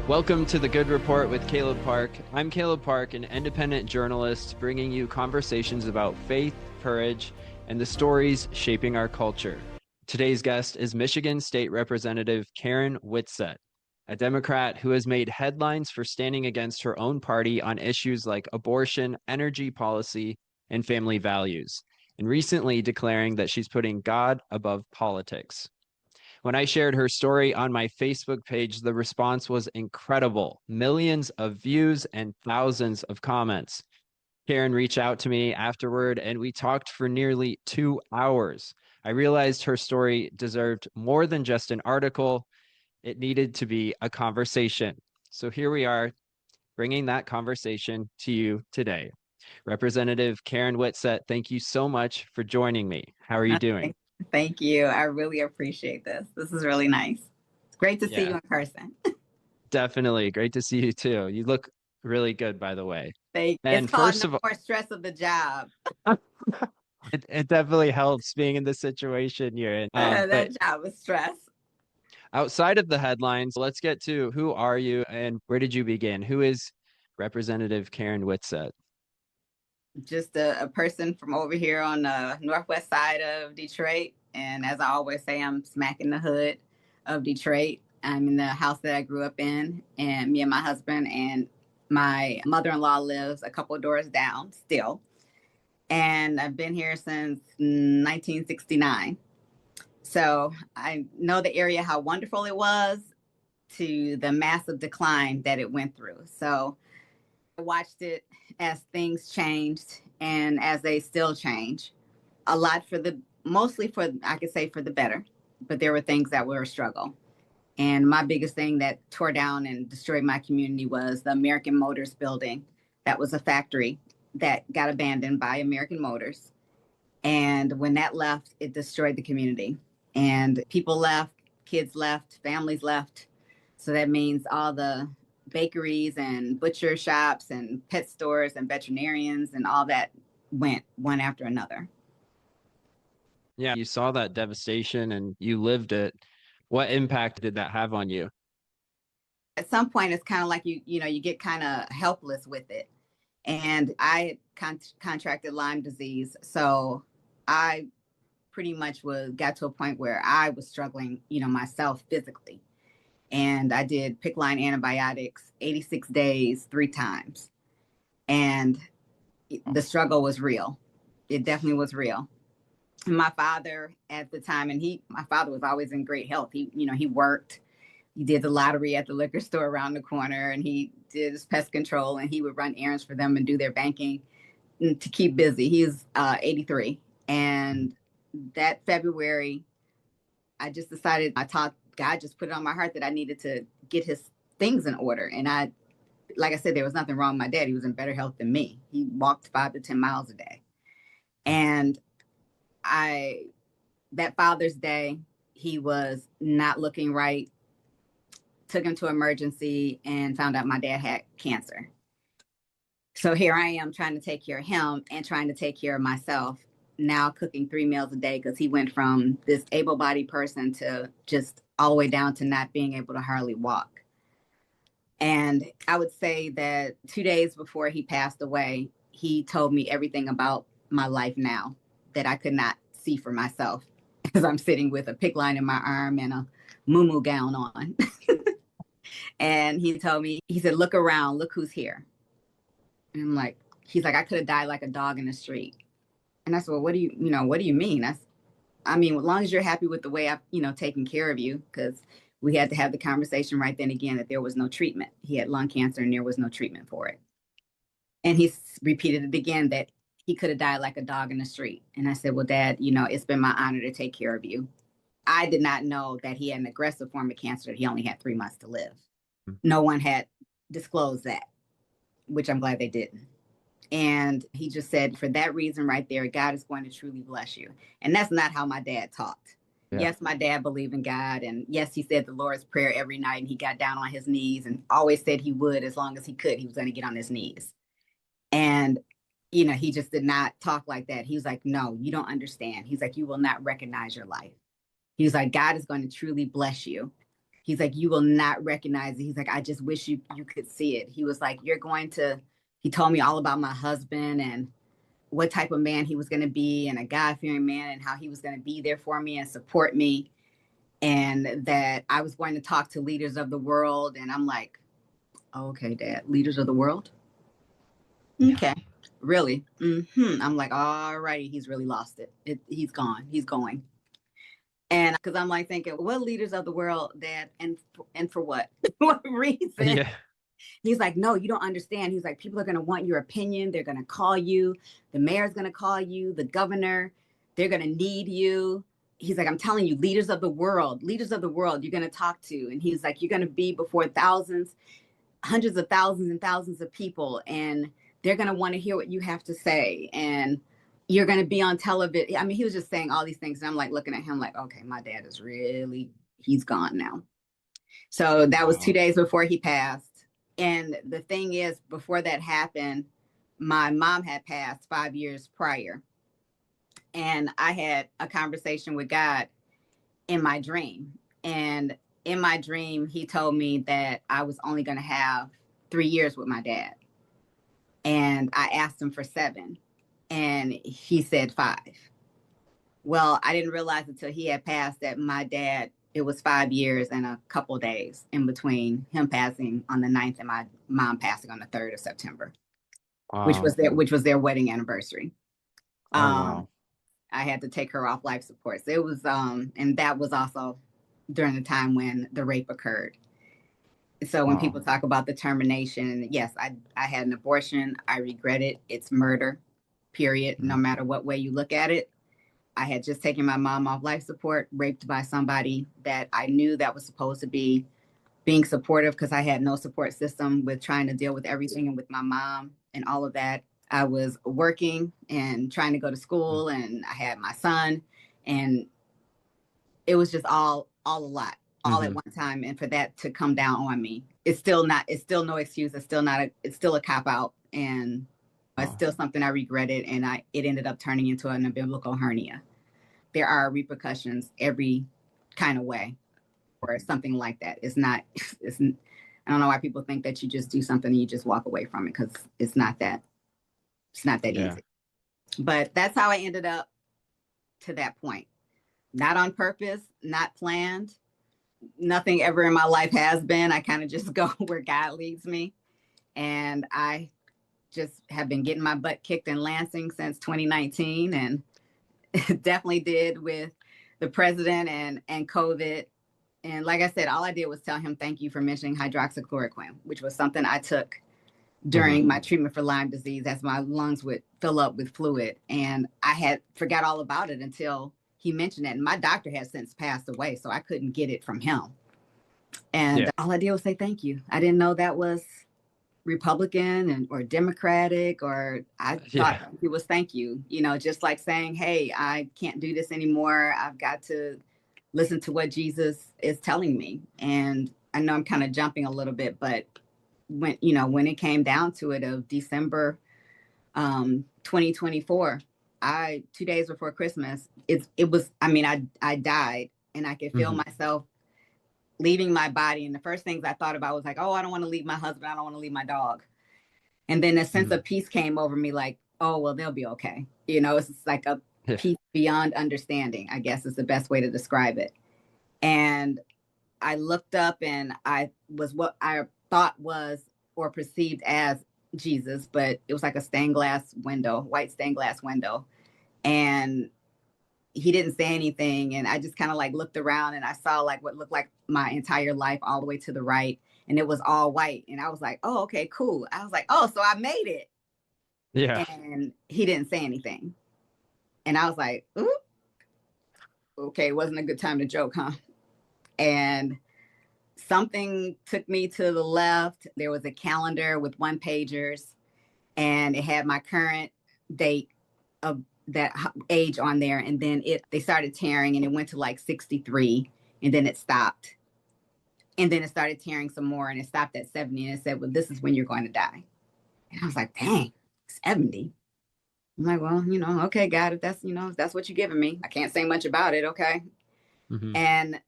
Welcome to The Good Report with Caleb Parke. I'm Caleb Parke, an independent journalist bringing you conversations about faith, courage, and the stories shaping our culture. Today's guest is Michigan State Representative Karen Whitsett, a Democrat who has made headlines for standing against her own party on issues like abortion, energy policy, and family values, and recently declaring that she's putting God above politics. When I shared her story on my Facebook page, the response was incredible. Millions of views and thousands of comments. Karen reached out to me afterward, and we talked for nearly 2 hours. I realized her story deserved more than just an article. It needed to be a conversation. So here we are, bringing that conversation to you today. Representative Karen Whitsett, thank you so much for joining me. How are you doing? Thank you. I really appreciate this. This is really nice. It's great to see you in person. Definitely. Great to see you too. You look really good, by the way. It's called No More Stress of the Job. It definitely helps being in the situation you're in. That job was stress. Outside of the headlines, let's get to who are you and where did you begin? Who is Representative Karen Whitsett? Just a person from over here on the northwest side of Detroit. And as I always say, I'm smack in the hood of Detroit. I'm in the house that I grew up in, and me and my husband and my mother-in-law lives a couple of doors down still. And I've been here since 1969. So I know the area, how wonderful it was, to the massive decline that it went through. So I watched it as things changed and as they still change. A lot mostly for, I could say, for the better, but there were things that were a struggle. And my biggest thing that tore down and destroyed my community was the American Motors building. That was a factory that got abandoned by American Motors. And when that left, it destroyed the community. And people left, kids left, families left. So that means all the bakeries and butcher shops and pet stores and veterinarians and all that went one after another. Yeah, you saw that devastation and you lived it. What impact did that have on you? At some point, it's kind of like you get kind of helpless with it. And I contracted Lyme disease. So I pretty much got to a point where I was struggling, myself physically. And I did PICC line antibiotics 86 days, 3 times. And the struggle was real. It definitely was real. My father at the time, my father was always in great health. He worked, he did the lottery at the liquor store around the corner, and he did his pest control, and he would run errands for them and do their banking to keep busy. He's 83. And that February, I just decided, God just put it on my heart that I needed to get his things in order. And like I said, there was nothing wrong with my dad. He was in better health than me. He walked 5 to 10 miles a day. And that Father's Day, he was not looking right, took him to emergency and found out my dad had cancer. So here I am trying to take care of him and trying to take care of myself, now cooking 3 meals a day, because he went from this able-bodied person to just all the way down to not being able to hardly walk. And I would say that 2 days before he passed away, he told me everything about my life now that I could not see for myself, as I'm sitting with a PICC line in my arm and a muumuu gown on. And he told me, he said, look around, look who's here. And I'm like, he's like, I could have died like a dog in the street. And I said, well, what do you mean? I mean, as long as you're happy with the way I've, taken care of you, because we had to have the conversation right then again that there was no treatment. He had lung cancer and there was no treatment for it. And he repeated it again, that he could have died like a dog in the street. And I said, well, Dad, it's been my honor to take care of you. I did not know that he had an aggressive form of cancer, that he only had 3 months to live. No one had disclosed that, which I'm glad they didn't. And he just said, for that reason right there, God is going to truly bless you. And that's not how my dad talked. Yeah. Yes, my dad believed in God. And yes, he said the Lord's Prayer every night, and he got down on his knees and always said he would, as long as he could, he was going to get on his knees. And, he just did not talk like that. He was like, no, you don't understand. He's like, you will not recognize your life. He was like, God is going to truly bless you. He's like, you will not recognize it. He's like, I just wish you could see it. He was like, he told me all about my husband and what type of man he was going to be, and a God-fearing man, and how he was going to be there for me and support me, and that I was going to talk to leaders of the world. And I'm like, oh, okay, Dad, leaders of the world? Okay. Really? I'm like, all righty, he's really lost it. He's gone. He's going. And because I'm like thinking, what leaders of the world, Dad, and for what? What reason? Yeah. He's like, no, you don't understand. He's like, people are going to want your opinion. They're going to call you. The mayor's going to call you. The governor, they're going to need you. He's like, I'm telling you, leaders of the world, you're going to talk to. And he's like, you're going to be before thousands, hundreds of thousands and thousands of people. And they're going to want to hear what you have to say. And you're going to be on television. I mean, he was just saying all these things. And I'm like looking at him like, okay, my dad is he's gone now. So that was 2 days before he passed. And the thing is, before that happened, my mom had passed 5 years prior. And I had a conversation with God in my dream. And in my dream, he told me that I was only going to have 3 years with my dad. And I asked him for 7. And he said 5. Well, I didn't realize until he had passed that my dad, it was 5 years and a couple of days in between him passing on the 9th and my mom passing on the 3rd of September, Wow. which was their wedding anniversary. Oh, wow. I had to take her off life support. So it was, and that was also during the time when the rape occurred. So when people talk about the termination, yes, I had an abortion. I regret it. It's murder, period. No matter what way you look at it. I had just taken my mom off life support, raped by somebody that I knew that was supposed to be being supportive, because I had no support system with trying to deal with everything and with my mom and all of that. I was working and trying to go to school, and I had my son, and it was just all a lot, all at one time. And for that to come down on me, it's still no excuse. It's still a cop out. And it's still something I regretted, and it ended up turning into an umbilical hernia. There are repercussions every kind of way or something like that. I don't know why people think that you just do something and you just walk away from it, because it's not that easy. But that's how I ended up to that point. Not on purpose, not planned. Nothing ever in my life has been. I kind of just go where God leads me. And I just have been getting my butt kicked in Lansing since 2019, and definitely did with the president and COVID. And like I said, all I did was tell him, thank you for mentioning hydroxychloroquine, which was something I took during my treatment for Lyme disease, as my lungs would fill up with fluid. And I had forgot all about it until he mentioned it. And my doctor has since passed away, so I couldn't get it from him. And all I did was say, thank you. I didn't know that was Republican or Democratic, or I thought it was thank you, just like saying, hey, I can't do this anymore. I've got to listen to what Jesus is telling me. And I know I'm kind of jumping a little bit, but when it came down to it, of December 2024, 2 days before Christmas, I died, and I could feel myself leaving my body. And the first things I thought about was like, oh, I don't want to leave my husband. I don't want to leave my dog. And then a sense of peace came over me, like, oh, well, they'll be okay. It's like a peace beyond understanding, I guess is the best way to describe it. And I looked up, and I was what I thought was or perceived as Jesus, but it was like a white stained glass window. And he didn't say anything. And I just kind of like looked around, and I saw like what looked like my entire life all the way to the right. And it was all white. And I was like, oh, okay, cool. I was like, oh, so I made it. Yeah. And he didn't say anything. And I was like, ooh, okay, it wasn't a good time to joke, huh? And something took me to the left. There was a calendar with 1-pagers, and it had my current date of that age on there. And then they started tearing, and it went to like 63, and then it stopped. And then it started tearing some more, and it stopped at 70. And it said, well, this is when you're going to die. And I was like, dang, 70. I'm like, well, okay, God, if that's what you're giving me, I can't say much about it. Okay. And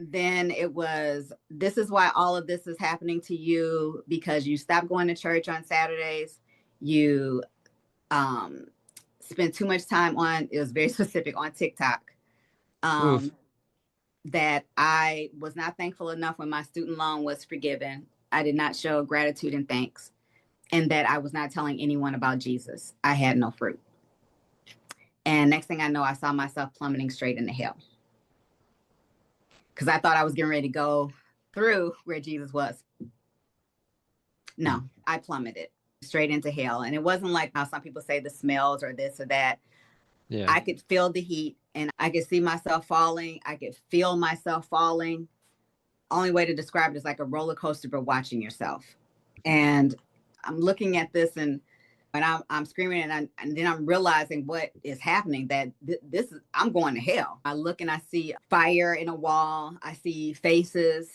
Then it was, this is why all of this is happening to you, because you stopped going to church on Saturdays. You spent too much time on, it was very specific, on TikTok. Oof. That I was not thankful enough when my student loan was forgiven. I did not show gratitude and thanks. And that I was not telling anyone about Jesus. I had no fruit. And next thing I know, I saw myself plummeting straight into hell. Because I thought I was getting ready to go through where Jesus was. No, I plummeted straight into hell. And it wasn't like how some people say the smells or this or that. Yeah. I could feel the heat and I could see myself falling. I could feel myself falling. Only way to describe it is like a roller coaster, but watching yourself. And I'm looking at this and I'm screaming and then I'm realizing what is happening, that this is, I'm going to hell. I look and I see fire in a wall. I see faces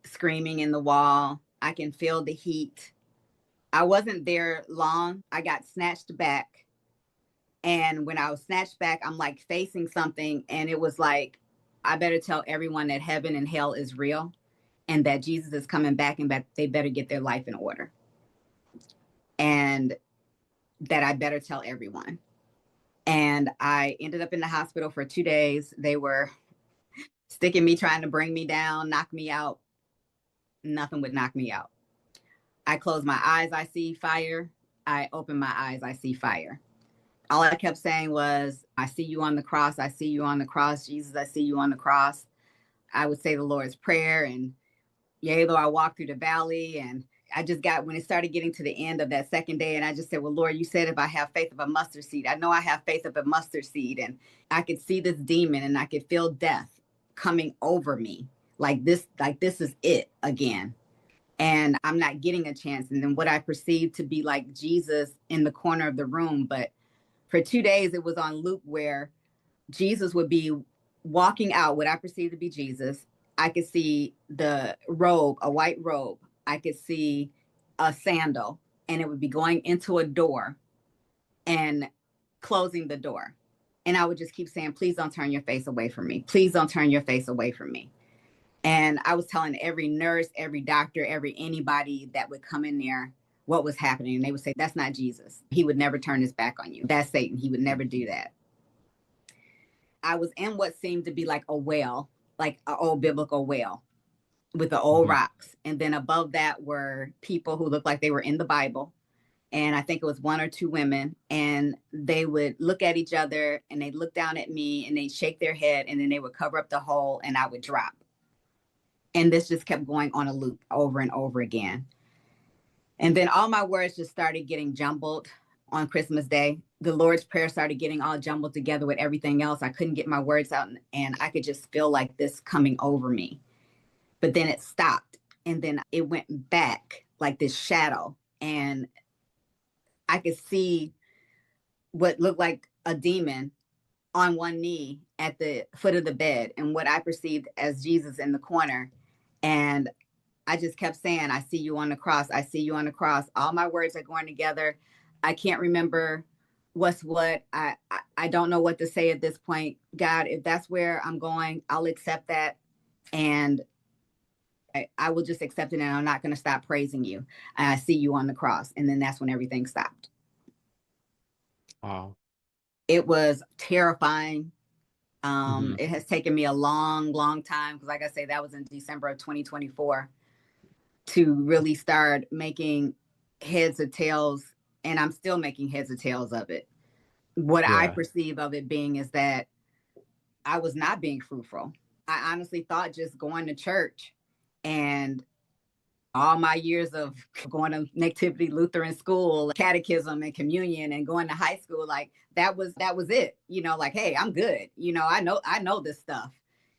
screaming in the wall. I can feel the heat. I wasn't there long. I got snatched back. And when I was snatched back, I'm like facing something. And it was like, I better tell everyone that heaven and hell is real and that Jesus is coming back and that they better get their life in order. And that I better tell everyone. And I ended up in the hospital for 2 days. They were sticking me, trying to bring me down, knock me out. Nothing would knock me out. I close my eyes, I see fire. I open my eyes, I see fire. All I kept saying was, I see you on the cross. I see you on the cross. Jesus, I see you on the cross. I would say the Lord's Prayer. And yea, though I walk through the valley. And I just got, when it started getting to the end of that second day, and I just said, well, Lord, you said if I have faith of a mustard seed, I know I have faith of a mustard seed. And I could see this demon and I could feel death coming over me. Like this is it again. And I'm not getting a chance. And then what I perceived to be like Jesus in the corner of the room. But for 2 days, it was on loop where Jesus would be walking out, what I perceived to be Jesus. I could see the robe, a white robe. I could see a sandal, and it would be going into a door and closing the door. And I would just keep saying, please don't turn your face away from me. Please don't turn your face away from me. And I was telling every nurse, every doctor, anybody that would come in there what was happening. And they would say, that's not Jesus. He would never turn his back on you. That's Satan. He would never do that. I was in what seemed to be like a well, like an old biblical well with the old rocks. And then above that were people who looked like they were in the Bible. And I think it was 1 or 2 women. And they would look at each other and they'd look down at me and they'd shake their head and then they would cover up the hole and I would drop. And this just kept going on a loop over and over again. And then all my words just started getting jumbled on Christmas Day. The Lord's Prayer started getting all jumbled together with everything else. I couldn't get my words out and I could just feel like this coming over me. But then it stopped and then it went back like this shadow. And I could see what looked like a demon on one knee at the foot of the bed and what I perceived as Jesus in the corner. And I just kept saying, I see you on the cross. I see you on the cross. All my words are going together. I can't remember what's what. I don't know what to say at this point. God, if that's where I'm going, I'll accept that. And I will just accept it. And I'm not going to stop praising you. And I see you on the cross. And then that's when everything stopped. Wow. It was terrifying. It has taken me a long, long time. Because like I say, that was in December of 2024. To really start making heads or tails, and I'm still making heads or tails of it. What I perceive of it being is that I was not being fruitful. I honestly thought just going to church and all my years of going to Nativity Lutheran school, catechism and communion and going to high school, like that was it. You know, like, hey, I'm good. You know, I know this stuff.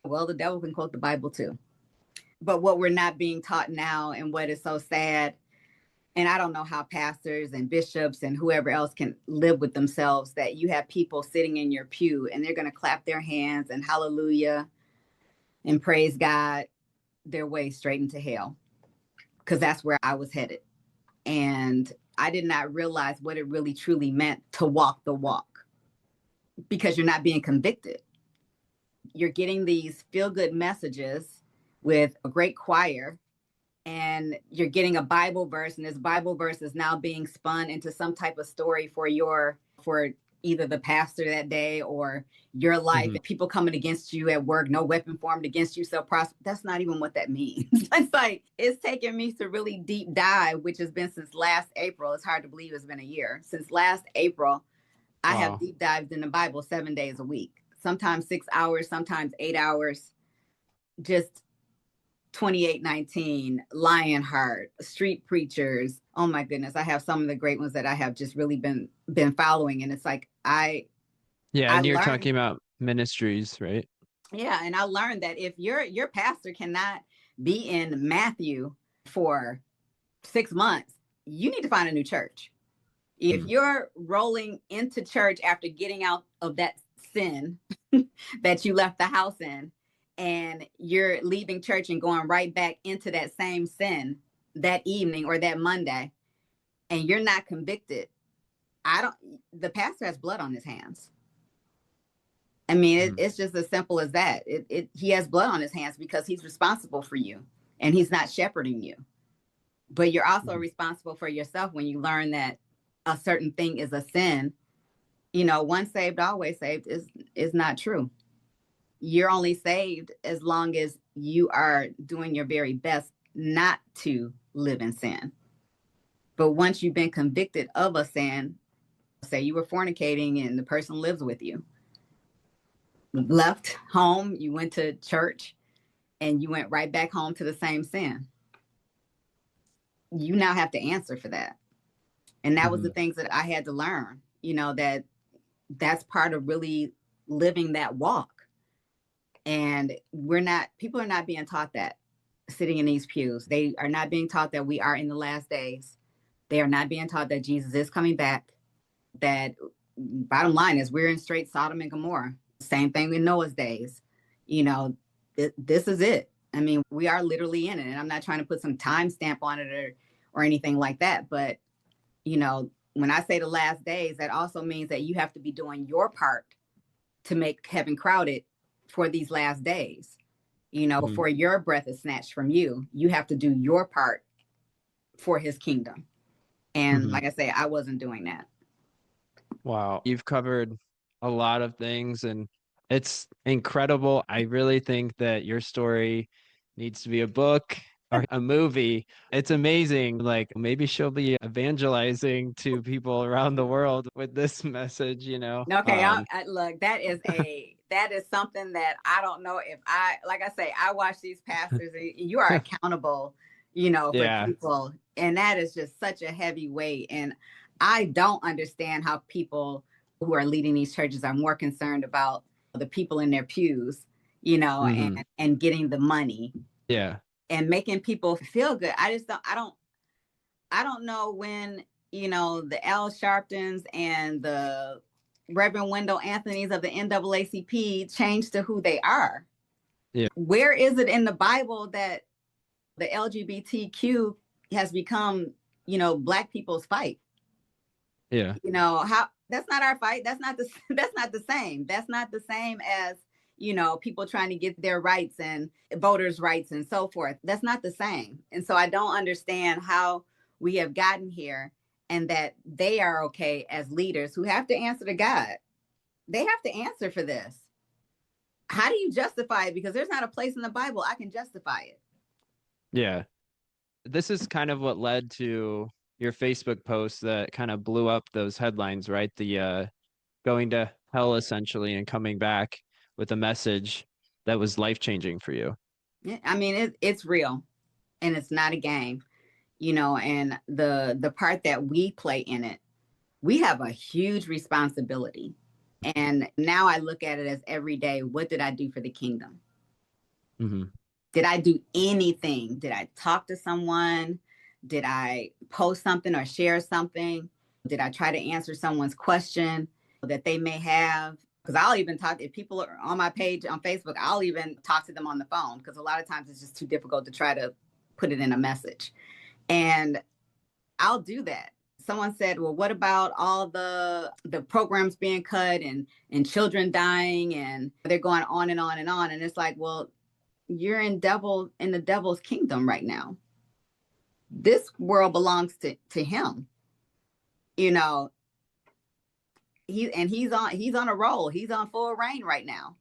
Well, the devil can quote the Bible too. But what we're not being taught now and what is so sad, and I don't know how pastors and bishops and whoever else can live with themselves, that you have people sitting in your pew and they're going to clap their hands and hallelujah and praise God their way straight into hell. Because that's where I was headed. And I did not realize what it really truly meant to walk the walk, because you're not being convicted. You're getting these feel-good messages with a great choir, and you're getting a Bible verse, and this Bible verse is now being spun into some type of story for either the pastor that day or your life. People coming against you at work, no weapon formed against you shall prosper. That's not even what that means. It's like, it's taken me to really deep dive, which has been since last April. It's hard to believe it's been a year. Since last April, I have deep dived in the Bible 7 days a week, sometimes 6 hours, sometimes 8 hours, just 2819, Lionheart, Street Preachers. Oh my goodness, I have some of the great ones that I have just really been following, and it's like and you're learned, talking about ministries, right? Yeah, and I learned that if your pastor cannot be in Matthew for 6 months, you need to find a new church. If you're rolling into church after getting out of that sin that you left the house in, and you're leaving church and going right back into that same sin that evening or that Monday, and you're not convicted, the pastor has blood on his hands. I mean, it's just as simple as that. He has blood on his hands because he's responsible for you, and he's not shepherding you. But you're also responsible for yourself when you learn that a certain thing is a sin. Once saved, always saved is not true. You're only saved as long as you are doing your very best not to live in sin. But once you've been convicted of a sin, say you were fornicating and the person lives with you, left home, you went to church, and you went right back home to the same sin, you now have to answer for that. And that was the things that I had to learn, that's part of really living that walk. And people are not being taught that sitting in these pews. They are not being taught that we are in the last days. They are not being taught that Jesus is coming back. That bottom line is we're in straight Sodom and Gomorrah. Same thing in Noah's days. This is it. I mean, we are literally in it. And I'm not trying to put some time stamp on it or anything like that. But, when I say the last days, that also means that you have to be doing your part to make heaven crowded for these last days. Before your breath is snatched from you, you have to do your part for his kingdom. And like I say, I wasn't doing that. Wow. You've covered a lot of things, and it's incredible. I really think that your story needs to be a book or a movie. It's amazing. Like, maybe she'll be evangelizing to people around the world with this message, Okay, look, that is something that I don't know if like I say, I watch these pastors, and you are accountable, for people. And that is just such a heavy weight. And I don't understand how people who are leading these churches are more concerned about the people in their pews, and getting the money. Yeah. And making people feel good. I don't know when, the Al Sharptons and the Reverend Wendell Anthony's of the NAACP changed to who they are. Yeah. Where is it in the Bible that the LGBTQ has become, Black people's fight? Yeah. How that's not our fight. That's not the same. That's not the same as, people trying to get their rights and voters' rights and so forth. That's not the same. And so I don't understand how we have gotten here, and that they are okay as leaders who have to answer to God. They have to answer for this. How do you justify it? Because there's not a place in the Bible I can justify it. Yeah. This is kind of what led to your Facebook post that kind of blew up those headlines, right? The going to hell essentially and coming back with a message that was life-changing for you. Yeah, I mean, it's real, and it's not a game, and the part that we play in it, we have a huge responsibility. And now I look at it as every day, what did I do for the kingdom? Did I do anything? Did I talk to someone? Did I post something or share something? Did I try to answer someone's question that they may have? Because I'll even talk, if people are on my page on Facebook, I'll even talk to them on the phone, because a lot of times it's just too difficult to try to put it in a message. And I'll do that. Someone said, well, what about all the programs being cut and children dying, and they're going on and on and on. And it's like, well, you're in the devil's kingdom right now. This world belongs to him. You know, he's on a roll. He's on full reign right now.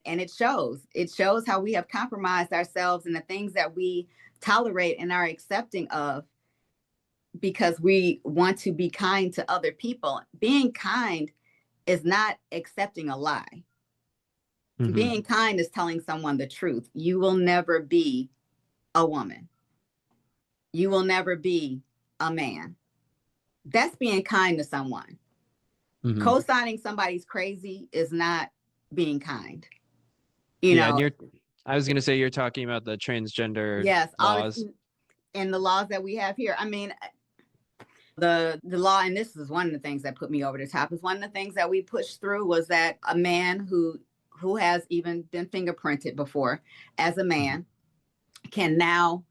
And it shows how we have compromised ourselves and the things that we tolerate and are accepting of because we want to be kind to other people. Being kind is not accepting a lie. Mm-hmm. Being kind is telling someone the truth. You will never be a woman. You will never be a man. That's being kind to someone. Mm-hmm. Co-signing somebody's crazy is not being kind. You Yeah, know, and I was gonna say you're talking about the transgender yes, laws. and the laws that we have here. I mean, the law, and this is one of the things that put me over the top, is one of the things that we pushed through was that a man who has even been fingerprinted before as a man can now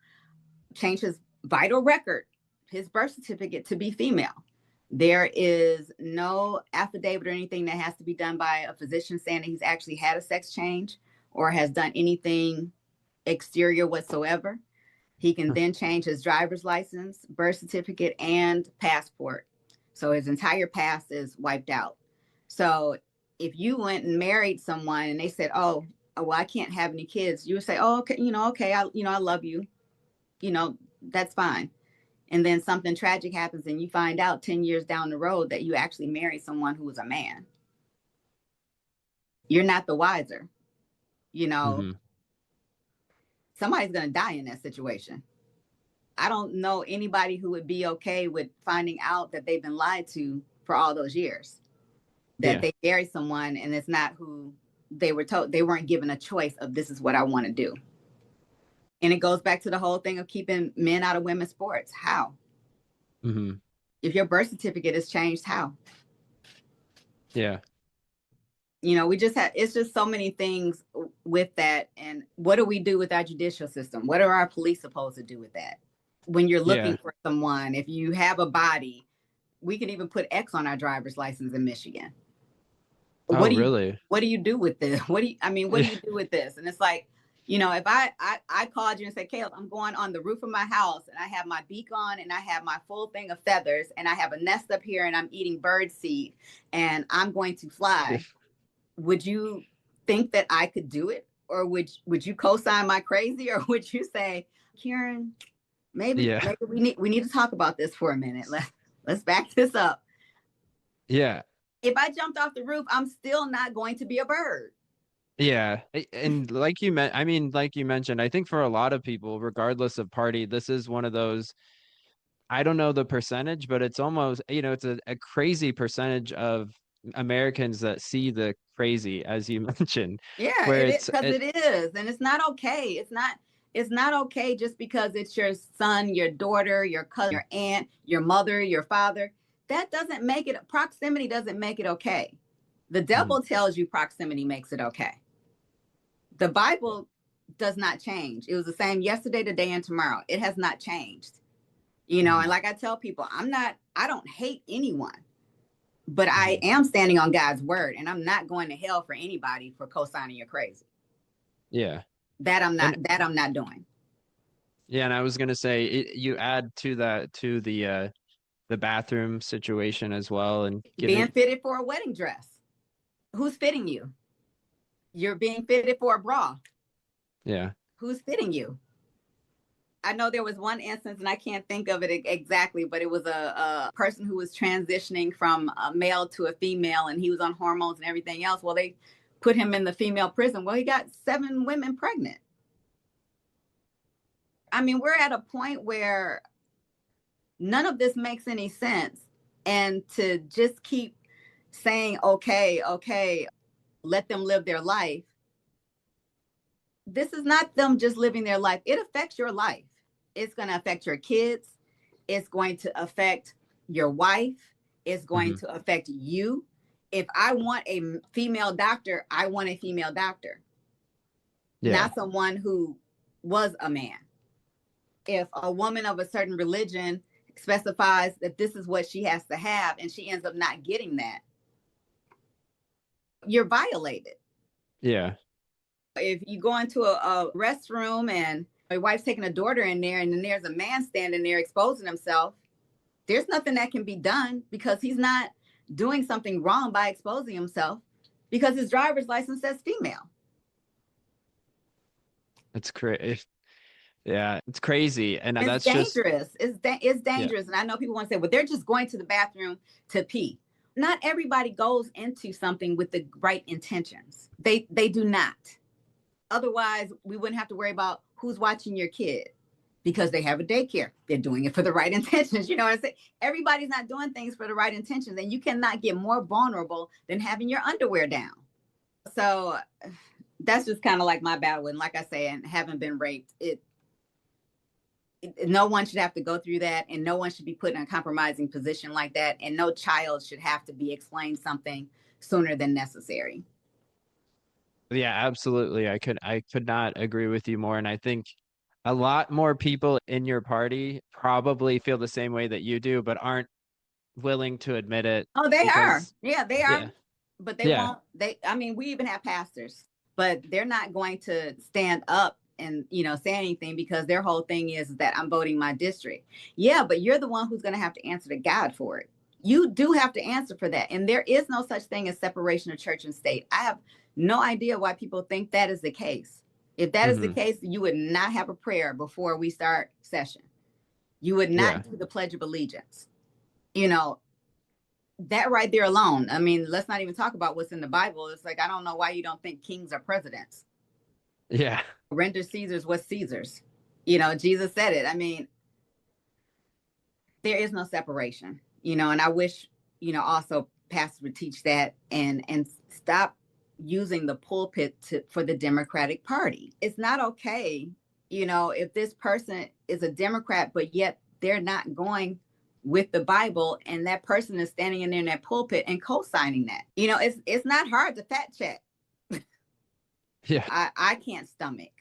change his vital record, his birth certificate, to be female. There is no affidavit or anything that has to be done by a physician saying that he's actually had a sex change or has done anything exterior whatsoever. He can then change his driver's license, birth certificate, and passport. So his entire past is wiped out. So if you went and married someone and they said, oh well, I can't have any kids, you would say, oh, okay, okay, I love you, that's fine. And then something tragic happens and you find out 10 years down the road that you actually married someone who was a man. You're not the wiser. Mm-hmm. Somebody's going to die in that situation. I don't know anybody who would be okay with finding out that they've been lied to for all those years, that they married someone and it's not who they were told. They weren't given a choice of this is what I want to do. And it goes back to the whole thing of keeping men out of women's sports. How? Mm-hmm. If your birth certificate is changed, how? Yeah. It's just so many things with that. And what do we do with our judicial system? What are our police supposed to do with that? When you're looking for someone, if you have a body, we can even put X on our driver's license in Michigan. Really? What do you do with this? What do you do with this? And it's like, if I called you and said, Caleb, I'm going on the roof of my house and I have my beak on and I have my full thing of feathers and I have a nest up here and I'm eating bird seed and I'm going to fly. Would you think that I could do it? Or would you co-sign my crazy? Or would you say, Karen, maybe we need to talk about this for a minute. Let's back this up. Yeah. If I jumped off the roof, I'm still not going to be a bird. Yeah. And like you mentioned, I think for a lot of people, regardless of party, this is one of those, I don't know the percentage, but it's almost, it's a crazy percentage of Americans that see the crazy, as you mentioned. Yeah, where it is. And it's not okay. It's not okay just because it's your son, your daughter, your cousin, your aunt, your mother, your father. That doesn't make it, proximity doesn't make it okay. The devil tells you proximity makes it okay. The Bible does not change. It was the same yesterday, today, and tomorrow. It has not changed. And like I tell people, I don't hate anyone, but I am standing on God's word and I'm not going to hell for anybody for co-signing your crazy. Yeah. That I'm not doing. Yeah. And I was going to say, you add to that, to the bathroom situation as well. And being fitted for a wedding dress. Who's fitting you? You're being fitted for a bra. Yeah. Who's fitting you? I know there was one instance, and I can't think of it exactly, but it was a person who was transitioning from a male to a female, and he was on hormones and everything else. Well, they put him in the female prison. Well, he got 7 women pregnant. I mean, we're at a point where none of this makes any sense. And to just keep saying, okay, let them live their life. This is not them just living their life. It affects your life. It's going to affect your kids. It's going to affect your wife. It's going to affect you. If I want a female doctor, I want a female doctor. Not someone who was a man. If a woman of a certain religion specifies that this is what she has to have and she ends up not getting that, you're violated. Yeah. If you go into a restroom and your wife's taking a daughter in there and then there's a man standing there exposing himself, there's nothing that can be done because he's not doing something wrong by exposing himself because his driver's license says female. It's crazy. Yeah, it's crazy. And It's that's just, dangerous. It's yeah. dangerous. And I know people want to say, well, they're just going to the bathroom to pee. Not everybody goes into something with the right intentions. They do not. Otherwise, we wouldn't have to worry about who's watching your kid because they have a daycare. They're doing it for the right intentions. You know what I'm saying? Everybody's not doing things for the right intentions. And you cannot get more vulnerable than having your underwear down. So that's just kind of like my battle. And like I say, and having been raped, no one should have to go through that, and no one should be put in a compromising position like that, and no child should have to be explained something sooner than necessary. Yeah, absolutely. I could not agree with you more. And I think a lot more people in your party probably feel the same way that you do, but aren't willing to admit it Oh, they are. because, Yeah, they are. yeah, But they yeah, won't. I mean, we even have pastors, but they're not going to stand up and, say anything because their whole thing is that I'm voting my district. Yeah, but you're the one who's going to have to answer to God for it. You do have to answer for that. And there is no such thing as separation of church and state. I have no idea why people think that is the case. If that is the hmm case, you would not have a prayer before we start session. You would yeah, not do the Pledge of Allegiance. You know, that right there alone. I mean, let's not even talk about what's in the Bible. It's like, I don't know why you don't think kings are presidents. yeah, Render Caesar's what's Caesar's. Jesus said it. I mean, there is no separation, and I wish, also pastors would teach that and stop using the pulpit for the Democratic Party. It's not okay, if this person is a Democrat, but yet they're not going with the Bible, and that person is standing in there in that pulpit and co-signing that. It's not hard to fact check. yeah. I can't stomach,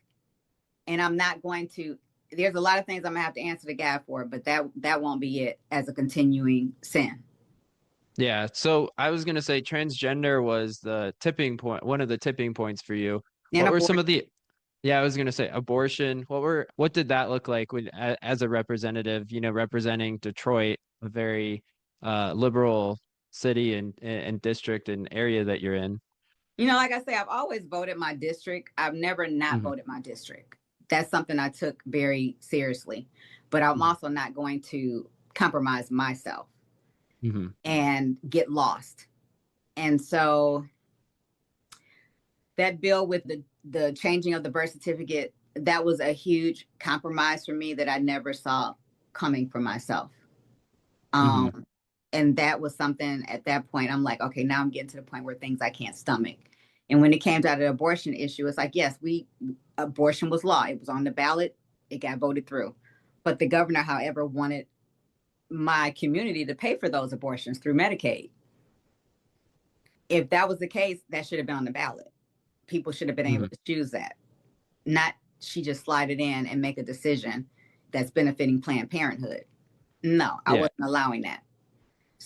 and I'm not going to. There's a lot of things I'm gonna have to answer to God for, but that won't be it as a continuing sin. Yeah. So I was gonna say transgender was the tipping point, one of the tipping points for you. And What were some abortion. of the, yeah, I was gonna say abortion. What did that look like as a representative, representing Detroit, a very liberal city and district and area that you're in? Like I say, I've always voted my district. I've never not hmm voted my district. That's something I took very seriously, but I'm hmm also not going to compromise myself hmm and get lost. And so that bill with the changing of the birth certificate, that was a huge compromise for me that I never saw coming for myself. hmm Um, and that was something at that point, I'm like, okay, now I'm getting to the point where things I can't stomach. And when it came to the abortion issue, it's like, yes, abortion was law. It was on the ballot. It got voted through. But the governor, however, wanted my community to pay for those abortions through Medicaid. If that was the case, that should have been on the ballot. People should have been able hmm to choose that. Not she just slide it in and make a decision that's benefiting Planned Parenthood. No, I Yeah. wasn't allowing that.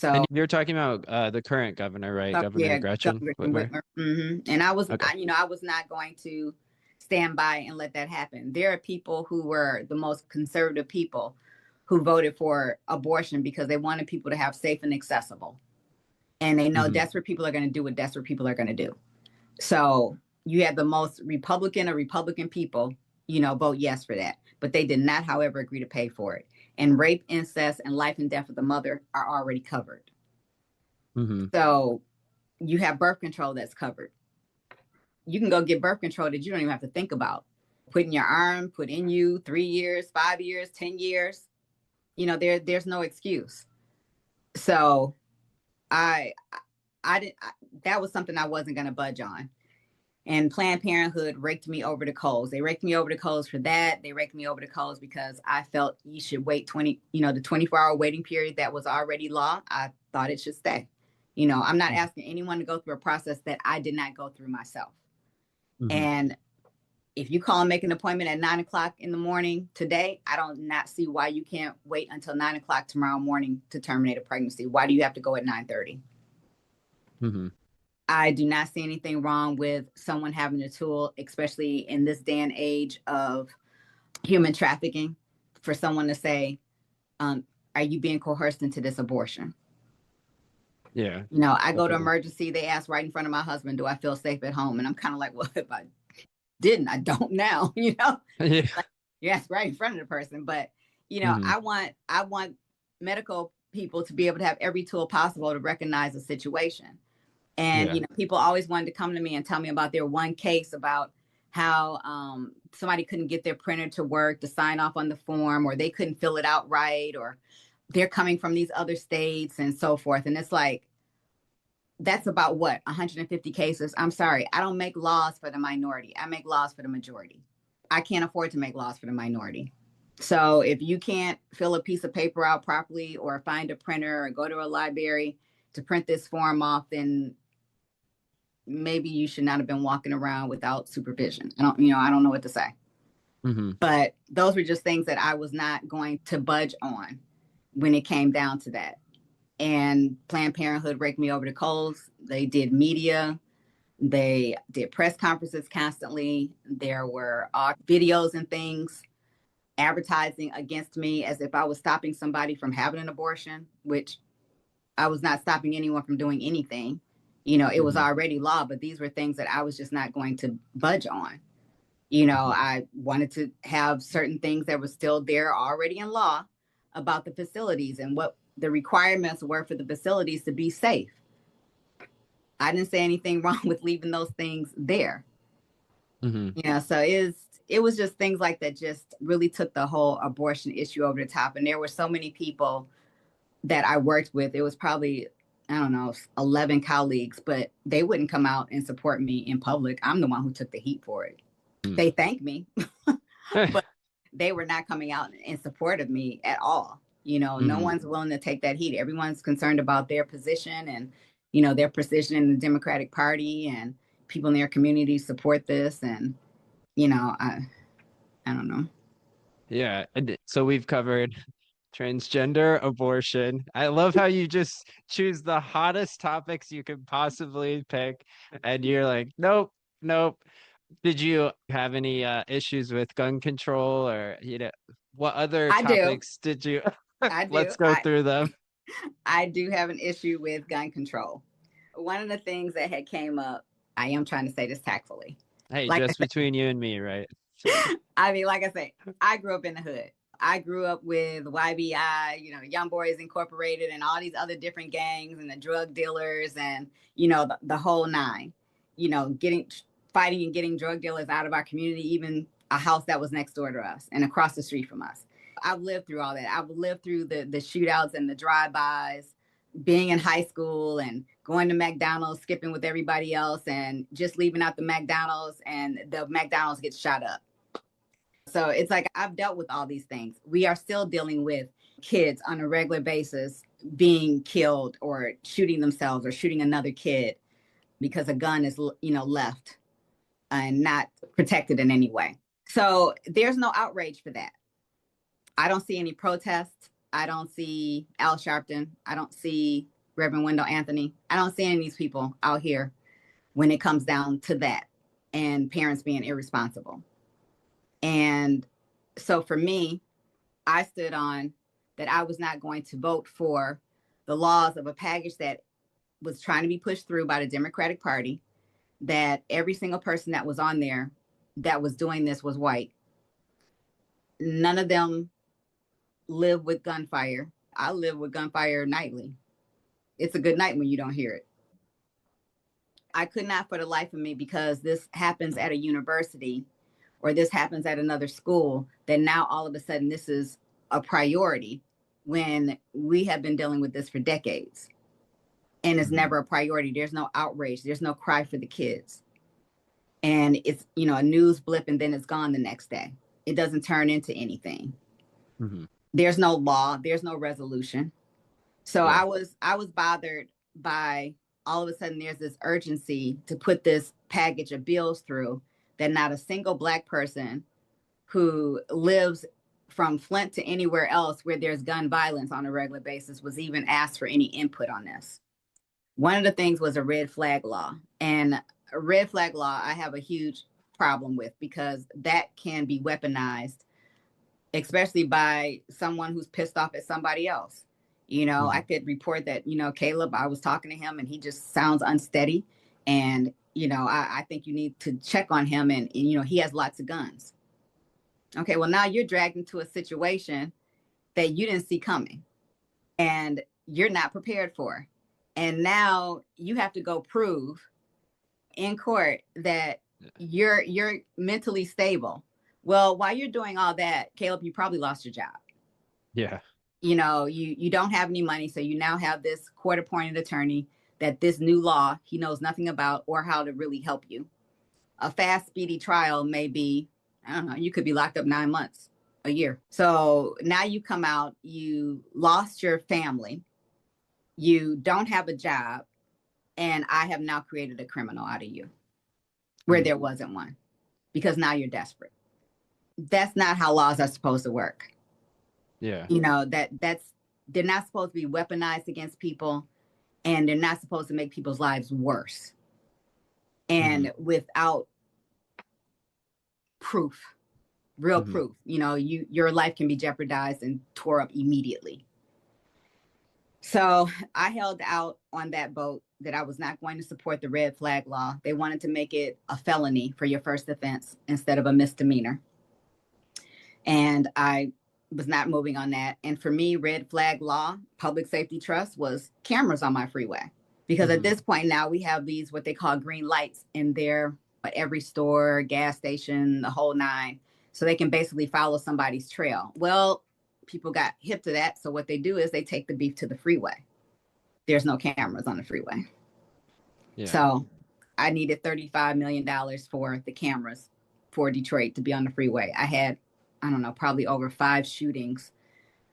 And So you're talking about the current governor, right? Governor yeah, Gretchen Governor Whitmer. Whitmer. And Okay. I was not going to stand by and let that happen. There are people who were the most conservative people who voted for abortion because they wanted people to have safe and accessible. And they know hmm desperate people are going to do what desperate people are going to do. So you had the most Republican people, vote yes for that. But they did not, however, agree to pay for it. And rape, incest, and life and death of the mother are already covered. hmm So you have birth control that's covered. You can go get birth control that you don't even have to think about. Put in your arm, put in you 3 years, 5 years, 10 years. There's no excuse. So I I didn't that was something I wasn't gonna budge on. And Planned Parenthood raked me over the coals. They raked me over the coals for that. They raked me over the coals because I felt you should wait the 24-hour waiting period that was already law. I thought it should stay. I'm not asking anyone to go through a process that I did not go through myself. hmm And if you call and make an appointment at 9 o'clock in the morning today, I don't not see why you can't wait until 9 o'clock tomorrow morning to terminate a pregnancy. Why do you have to go at 9:30? hmm I do not see anything wrong with someone having a tool, especially in this day and age of human trafficking, for someone to say, are you being coerced into this abortion? Yeah. You know, I go to Definitely. emergency, they ask right in front of my husband, do I feel safe at home? And I'm kind of like, well, if I didn't, I don't now, you know? Yeah. Like, you ask right in front of the person. But, you know, Hmm. I want medical people to be able to have every tool possible to recognize a situation. And, Yeah. you know, people always wanted to come to me and tell me about their one case about how somebody couldn't get their printer to work to sign off on the form, or they couldn't fill it out right, or they're coming from these other states and so forth. And it's like, that's about what, 150 cases. I'm sorry, I don't make laws for the minority. I make laws for the majority. I can't afford to make laws for the minority. So if you can't fill a piece of paper out properly, or find a printer, or go to a library to print this form off, then maybe you should not have been walking around without supervision. I don't know what to say. Hmm. But those were just things that I was not going to budge on when it came down to that. And Planned Parenthood raked me over the coals. They did media, they did press conferences constantly. There were videos and things advertising against me as if I was stopping somebody from having an abortion, which I was not stopping anyone from doing anything. You know, it was Hmm. already law, but these were things that I was just not going to budge on. You know, Hmm. I wanted to have certain things that were still there already in law about the facilities and what the requirements were for the facilities to be safe. I didn't say anything wrong with leaving those things there. Hmm. You know, so it was just things like that just really took the whole abortion issue over the top. And there were so many people that I worked with. It was probably, I don't know, 11 colleagues, but they wouldn't come out and support me in public. I'm the one who took the heat for it. They thanked me, but they were not coming out in support of me at all. You know, no Hmm. one's willing to take that heat. Everyone's concerned about their position and, you know, their position in the Democratic Party, and people in their community support this. And, you know, I don't know. Yeah. And so we've covered transgender, abortion. I love how you just choose the hottest topics you could possibly pick, and you're like, nope, nope. Did you have any issues with gun control, or what other I do. topics did you? I Let's do. go through them. I do have an issue with gun control. One of the things that had came up, I am trying to say this tactfully. Hey, Like just between you and me, right? I mean, like I say, I grew up in the hood. I grew up with YBI, you know, Young Boys Incorporated, and all these other different gangs and the drug dealers, and, you know, the whole nine, you know, fighting and getting drug dealers out of our community, even a house that was next door to us and across the street from us. I've lived through all that. I've lived through the shootouts and the drive-bys, being in high school and going to McDonald's, skipping with everybody else, and just leaving out the McDonald's, and the McDonald's gets shot up. So it's like I've dealt with all these things. We are still dealing with kids on a regular basis being killed or shooting themselves or shooting another kid because a gun is, you know, left and not protected in any way. So there's no outrage for that. I don't see any protests. I don't see Al Sharpton. I don't see Reverend Wendell Anthony. I don't see any of these people out here when it comes down to that and parents being irresponsible. And so for me, I stood on that I was not going to vote for the laws of a package that was trying to be pushed through by the Democratic Party, that every single person that was on there that was doing this was white. None of them live with gunfire. I live with gunfire nightly. It's a good night when you don't hear it. I could not for the life of me, because this happens at a university or this happens at another school, that now all of a sudden this is a priority when we have been dealing with this for decades, and it's Mhm. never a priority. There's no outrage, there's no cry for the kids. And it's, you know, a news blip and then it's gone the next day. It doesn't turn into anything. Mhm. There's no law, there's no resolution. So Yeah. I was bothered by all of a sudden there's this urgency to put this package of bills through that not a single Black person who lives from Flint to anywhere else where there's gun violence on a regular basis was even asked for any input on this. One of the things was a red flag law. And a red flag law, I have a huge problem with because that can be weaponized, especially by someone who's pissed off at somebody else. I could report that, Caleb, I was talking to him and he just sounds unsteady. And, I think you need to check on him. And, he has lots of guns. Okay, well, now you're dragged into a situation that you didn't see coming and you're not prepared for. And now you have to go prove in court that you're mentally stable. Well, while you're doing all that, Caleb, you probably lost your job. Yeah. You don't have any money, so you now have this court-appointed attorney that this new law he knows nothing about or how to really help you. A fast, speedy trial may be, I don't know, you could be locked up 9 months, a year. So now you come out, you lost your family, you don't have a job, and I have now created a criminal out of you where there wasn't one because now you're desperate. That's not how laws are supposed to work. Yeah. They're not supposed to be weaponized against people, and they're not supposed to make people's lives worse. And without proof, real proof, your life can be jeopardized and tore up immediately. So I held out on that boat that I was not going to support the red flag law. They wanted to make it a felony for your first offense instead of a misdemeanor. And I was not moving on that. And for me, red flag law, public safety trust was cameras on my freeway. Because at this point now we have these, what they call green lights in there at every store, gas station, the whole nine. So they can basically follow somebody's trail. Well, people got hip to that. So what they do is they take the beef to the freeway. There's no cameras on the freeway. Yeah. So I needed $35 million for the cameras for Detroit to be on the freeway. I had, I don't know, probably over 5 shootings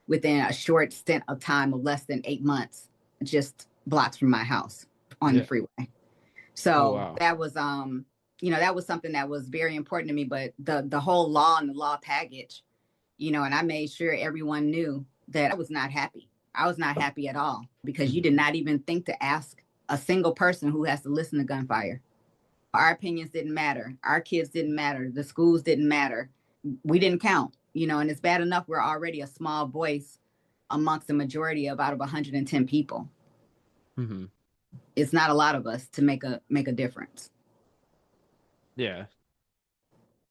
within a short stint of time of less than 8 months, just blocks from my house on the freeway. So that was, that was something that was very important to me. But the whole law and the law package, and I made sure everyone knew that I was not happy. I was not happy at all because you did not even think to ask a single person who has to listen to gunfire. Our opinions didn't matter. Our kids didn't matter. The schools didn't matter. We didn't count, and it's bad enough we're already a small voice amongst the majority of out of 110 people. It's not a lot of us to make a difference. Yeah.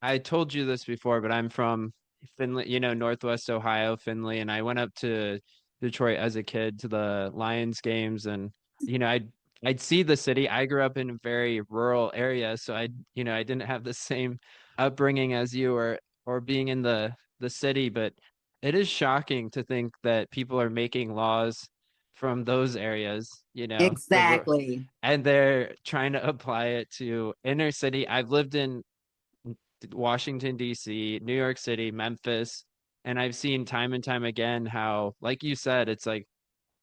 I told you this before, but I'm from Findlay, Northwest Ohio, Findlay, and I went up to Detroit as a kid to the Lions games, and I'd see the city. I grew up in a very rural area, so I didn't have the same upbringing as you or being in the city, but it is shocking to think that people are making laws from those areas, Exactly. and they're trying to apply it to inner city. I've lived in Washington, D.C., New York City, Memphis, and I've seen time and time again how, like you said, it's like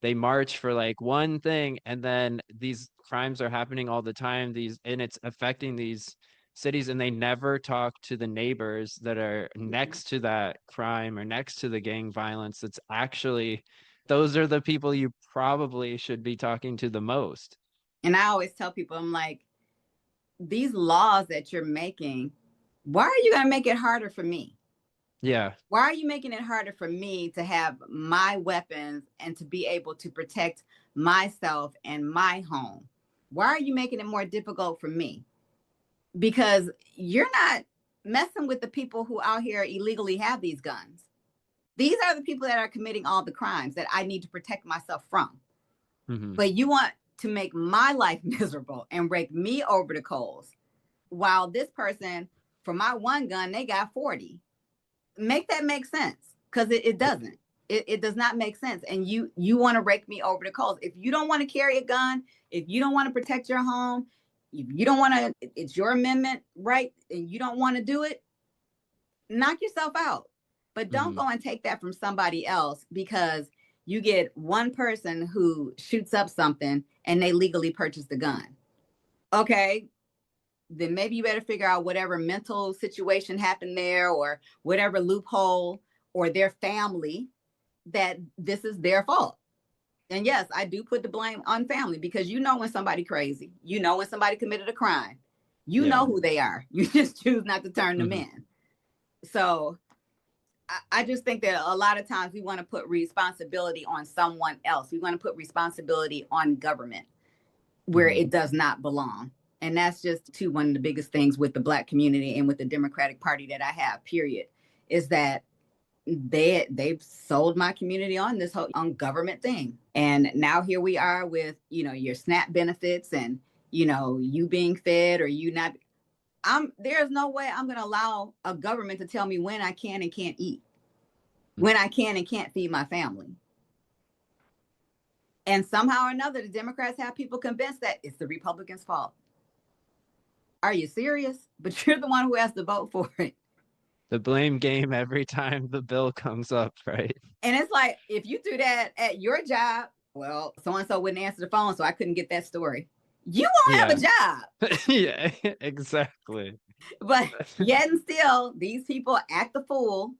they march for like one thing and then these crimes are happening all the time, and it's affecting these cities, and they never talk to the neighbors that are next to that crime or next to the gang violence. It's actually, those are the people you probably should be talking to the most. And I always tell people, I'm like, these laws that you're making, why are you going to make it harder for me? Yeah. Why are you making it harder for me to have my weapons and to be able to protect myself and my home? Why are you making it more difficult for me? Because you're not messing with the people who out here illegally have these guns. These are the people that are committing all the crimes that I need to protect myself from. But you want to make my life miserable and rake me over the coals, while this person, for my one gun, they got 40. Make that make sense, because it doesn't. It does not make sense. And you want to rake me over the coals. If you don't want to carry a gun, if you don't want to protect your home, if you don't want to, it's your amendment, right? And you don't want to do it, knock yourself out. But don't go and take that from somebody else because you get one person who shoots up something and they legally purchased the gun. Okay, then maybe you better figure out whatever mental situation happened there or whatever loophole or their family that this is their fault. And yes, I do put the blame on family because you know when somebody crazy, you know when somebody committed a crime, you Yeah. know who they are. You just choose not to turn them Hmm. in. So I just think that a lot of times we want to put responsibility on someone else. We want to put responsibility on government where Hmm. it does not belong. And that's just too one of the biggest things with the Black community and with the Democratic Party that I have, period, is that they've sold my community on this whole on government thing. And now here we are with, your SNAP benefits and, you being fed or you not. There's no way I'm going to allow a government to tell me when I can and can't eat, when I can and can't feed my family. And somehow or another, the Democrats have people convinced that it's the Republicans' fault. Are you serious? But you're the one who has to vote for it. The blame game every time the bill comes up, right? And it's like, if you do that at your job, well, so and so wouldn't answer the phone, so I couldn't get that story. You won't have Yeah. a job. Yeah, exactly. But yet and still, these people act the fool.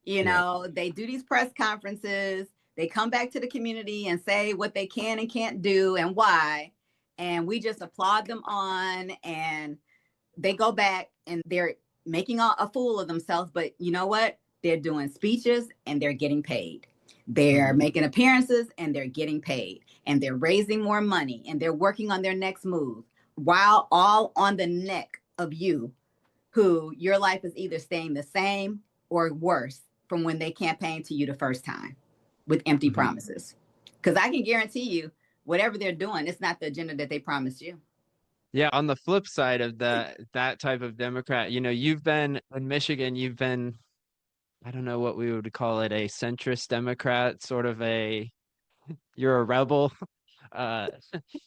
Yeah. They do these press conferences. They come back to the community and say what they can and can't do and why. And we just applaud them on. And they go back and they're making a fool of themselves. But you know what? They're doing speeches and they're getting paid. They're Hmm. making appearances and they're getting paid. And they're raising more money and they're working on their next move while all on the neck of you, who your life is either staying the same or worse from when they campaigned to you the first time with empty Hmm. promises. Because I can guarantee you, whatever they're doing, it's not the agenda that they promised you. Yeah, on the flip side of that type of Democrat, you've been in Michigan, you've been, I don't know what we would call it, a centrist Democrat, sort of you're a rebel. Uh,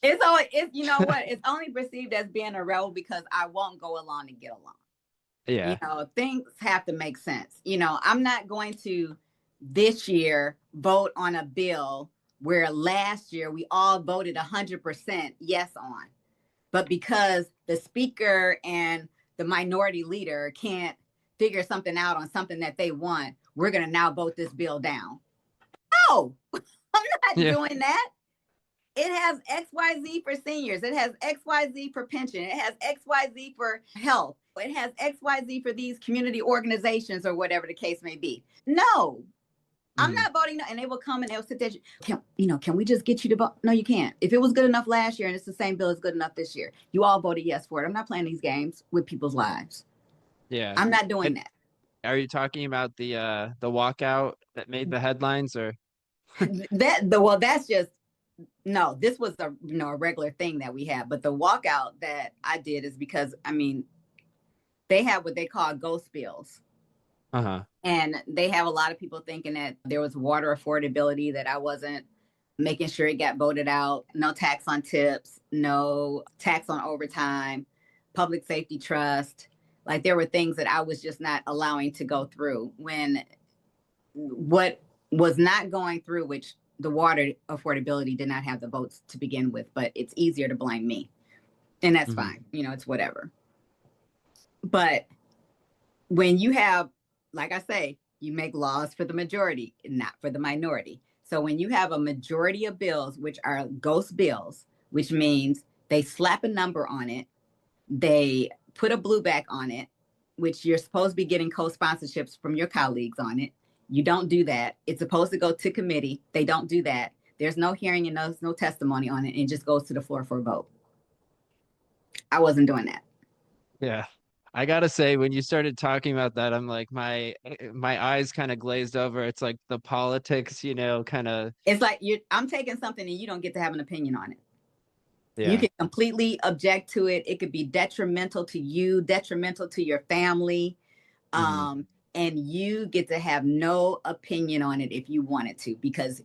It's you know what? It's only perceived as being a rebel because I won't go along to get along. yeah. Things have to make sense. I'm not going to this year vote on a bill where last year we all voted 100% yes on. But because the speaker and the minority leader can't figure something out on something that they want, we're going to now vote this bill down. No, I'm not Yeah. doing that. It has XYZ for seniors. It has XYZ for pension. It has XYZ for health. It has XYZ for these community organizations or whatever the case may be. No, I'm Mhm. not voting. And they will come and they'll sit there. Can we just get you to vote? No, you can't. If it was good enough last year and it's the same bill, it's good enough this year. You all voted yes for it. I'm not playing these games with people's lives. Yeah. I'm not doing And that. are you talking about the walkout that made the headlines or That's just no. This was a regular thing that we had, but the walkout that I did is because they have what they call ghost bills. uh-huh. And they have a lot of people thinking that there was water affordability, that I wasn't making sure it got voted out. No tax on tips, no tax on overtime, public safety trust. Like there were things that I was just not allowing to go through when what was not going through, which the water affordability did not have the votes to begin with, but it's easier to blame me. And that's Hmm. fine. It's whatever. But when you have, like I say, you make laws for the majority, not for the minority. So when you have a majority of bills, which are ghost bills, which means they slap a number on it, they put a blue back on it, which you're supposed to be getting co-sponsorships from your colleagues on it. You don't do that. It's supposed to go to committee. They don't do that. There's no hearing and no testimony on it. And it just goes to the floor for a vote. I wasn't doing that. Yeah. I gotta say, when you started talking about that, I'm like my eyes kind of glazed over. It's like the politics, kind of. It's like I'm taking something and you don't get to have an opinion on it. You Yeah. can completely object to it. It could be detrimental to you, detrimental to your family. Hmm. And you get to have no opinion on it if you wanted to, because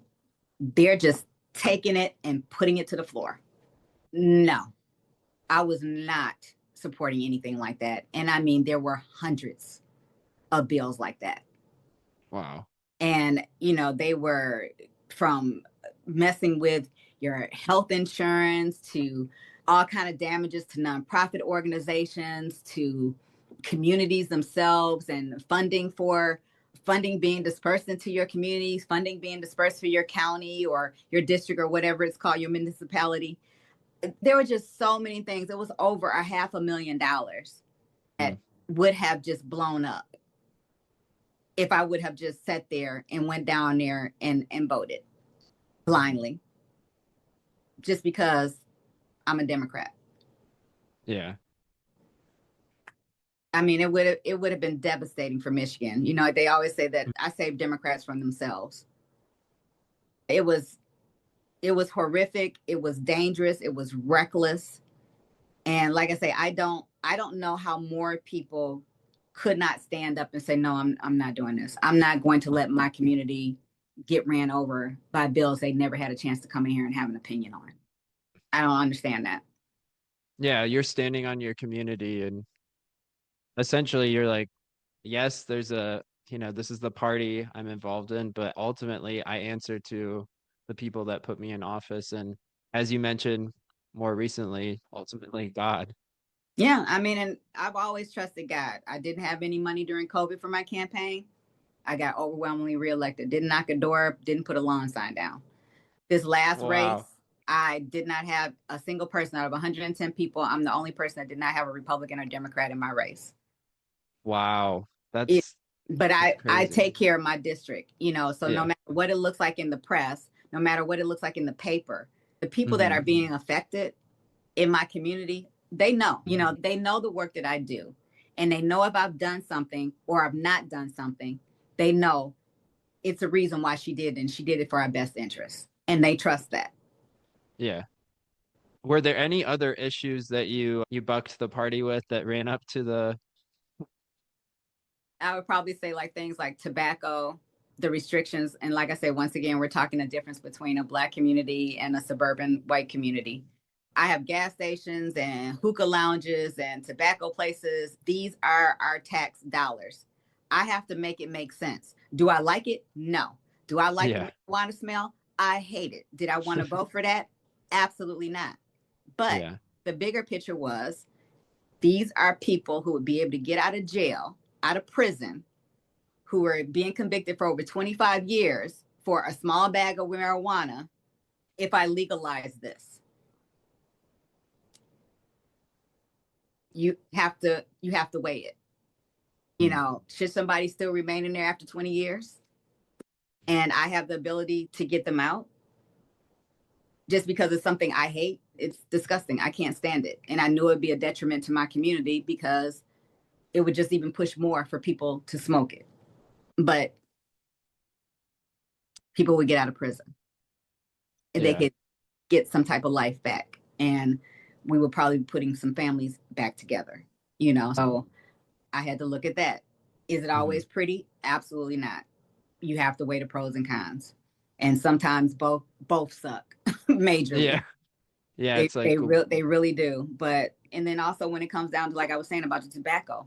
they're just taking it and putting it to the floor. No, I was not supporting anything like that. And I mean, there were hundreds of bills like that. Wow. And, they were from messing with your health insurance to all kind of damages to nonprofit organizations, to communities themselves and funding for funding being dispersed into your communities, funding being dispersed for your county or your district or whatever it's called, your municipality. There were just so many things. It was over a $500,000 that would have just blown up if I would have just sat there and went down there and voted blindly just because I'm a Democrat. Yeah. I mean, it would have been devastating for Michigan. You know, they always say that I save Democrats from themselves. It was horrific. It was dangerous. It was reckless. And like I say, I don't know how more people could not stand up and say, no, I'm not doing this. I'm not going to let my community get ran over by bills they never had a chance to come in here and have an opinion on. I don't understand that. Yeah, you're standing on your community and essentially you're like, yes, there's a, this is the party I'm involved in, but ultimately I answer to the people that put me in office. And as you mentioned more recently, ultimately God. Yeah, I mean, and I've always trusted God. I didn't have any money during COVID for my campaign. I got overwhelmingly reelected. Didn't knock a door, didn't put a lawn sign down. This last race, Wow. I did not have a single person out of 110 people. I'm the only person that did not have a Republican or Democrat in my race. Wow. It, That's but I crazy. take care of my district, you know, so no Yeah. matter what it looks like in the press, no matter what it looks like in the paper, the people that are Hmm. being affected in my community, they know, you know, they know the work that I do. And they know if I've done something or I've not done something, they know it's a reason why she did, and she did it for our best interest. And they trust that. Yeah. Were there any other issues that you bucked the party with that ran up to the I would probably say like things like tobacco, the restrictions. And like I said, once again, we're talking the difference between a Black community and a suburban white community. I have gas stations and hookah lounges and tobacco places. These are our tax dollars. I have to make it make sense. Do I like it? No. Do I like the Yeah. marijuana smell? I hate it. Did I want to vote for that? Absolutely not. But Yeah. the bigger picture was these are people who would be able to get out of jail, out of prison, who were being convicted for over 25 years for a small bag of marijuana if I legalize this. You have to weigh it. You know, should somebody still remain in there after 20 years and I have the ability to get them out just because it's something I hate? It's disgusting. I can't stand it. And I knew it'd be a detriment to my community because it would just even push more for people to smoke it. But people would get out of prison and they Yeah. could get some type of life back. And we were probably putting some families back together, you know? So I had to look at that. Is it Hmm. always pretty? Absolutely not. You have to weigh the pros and cons. And sometimes both suck majorly. Yeah. Yeah. It's like, They really do. But and then also when it comes down to like I was saying about the tobacco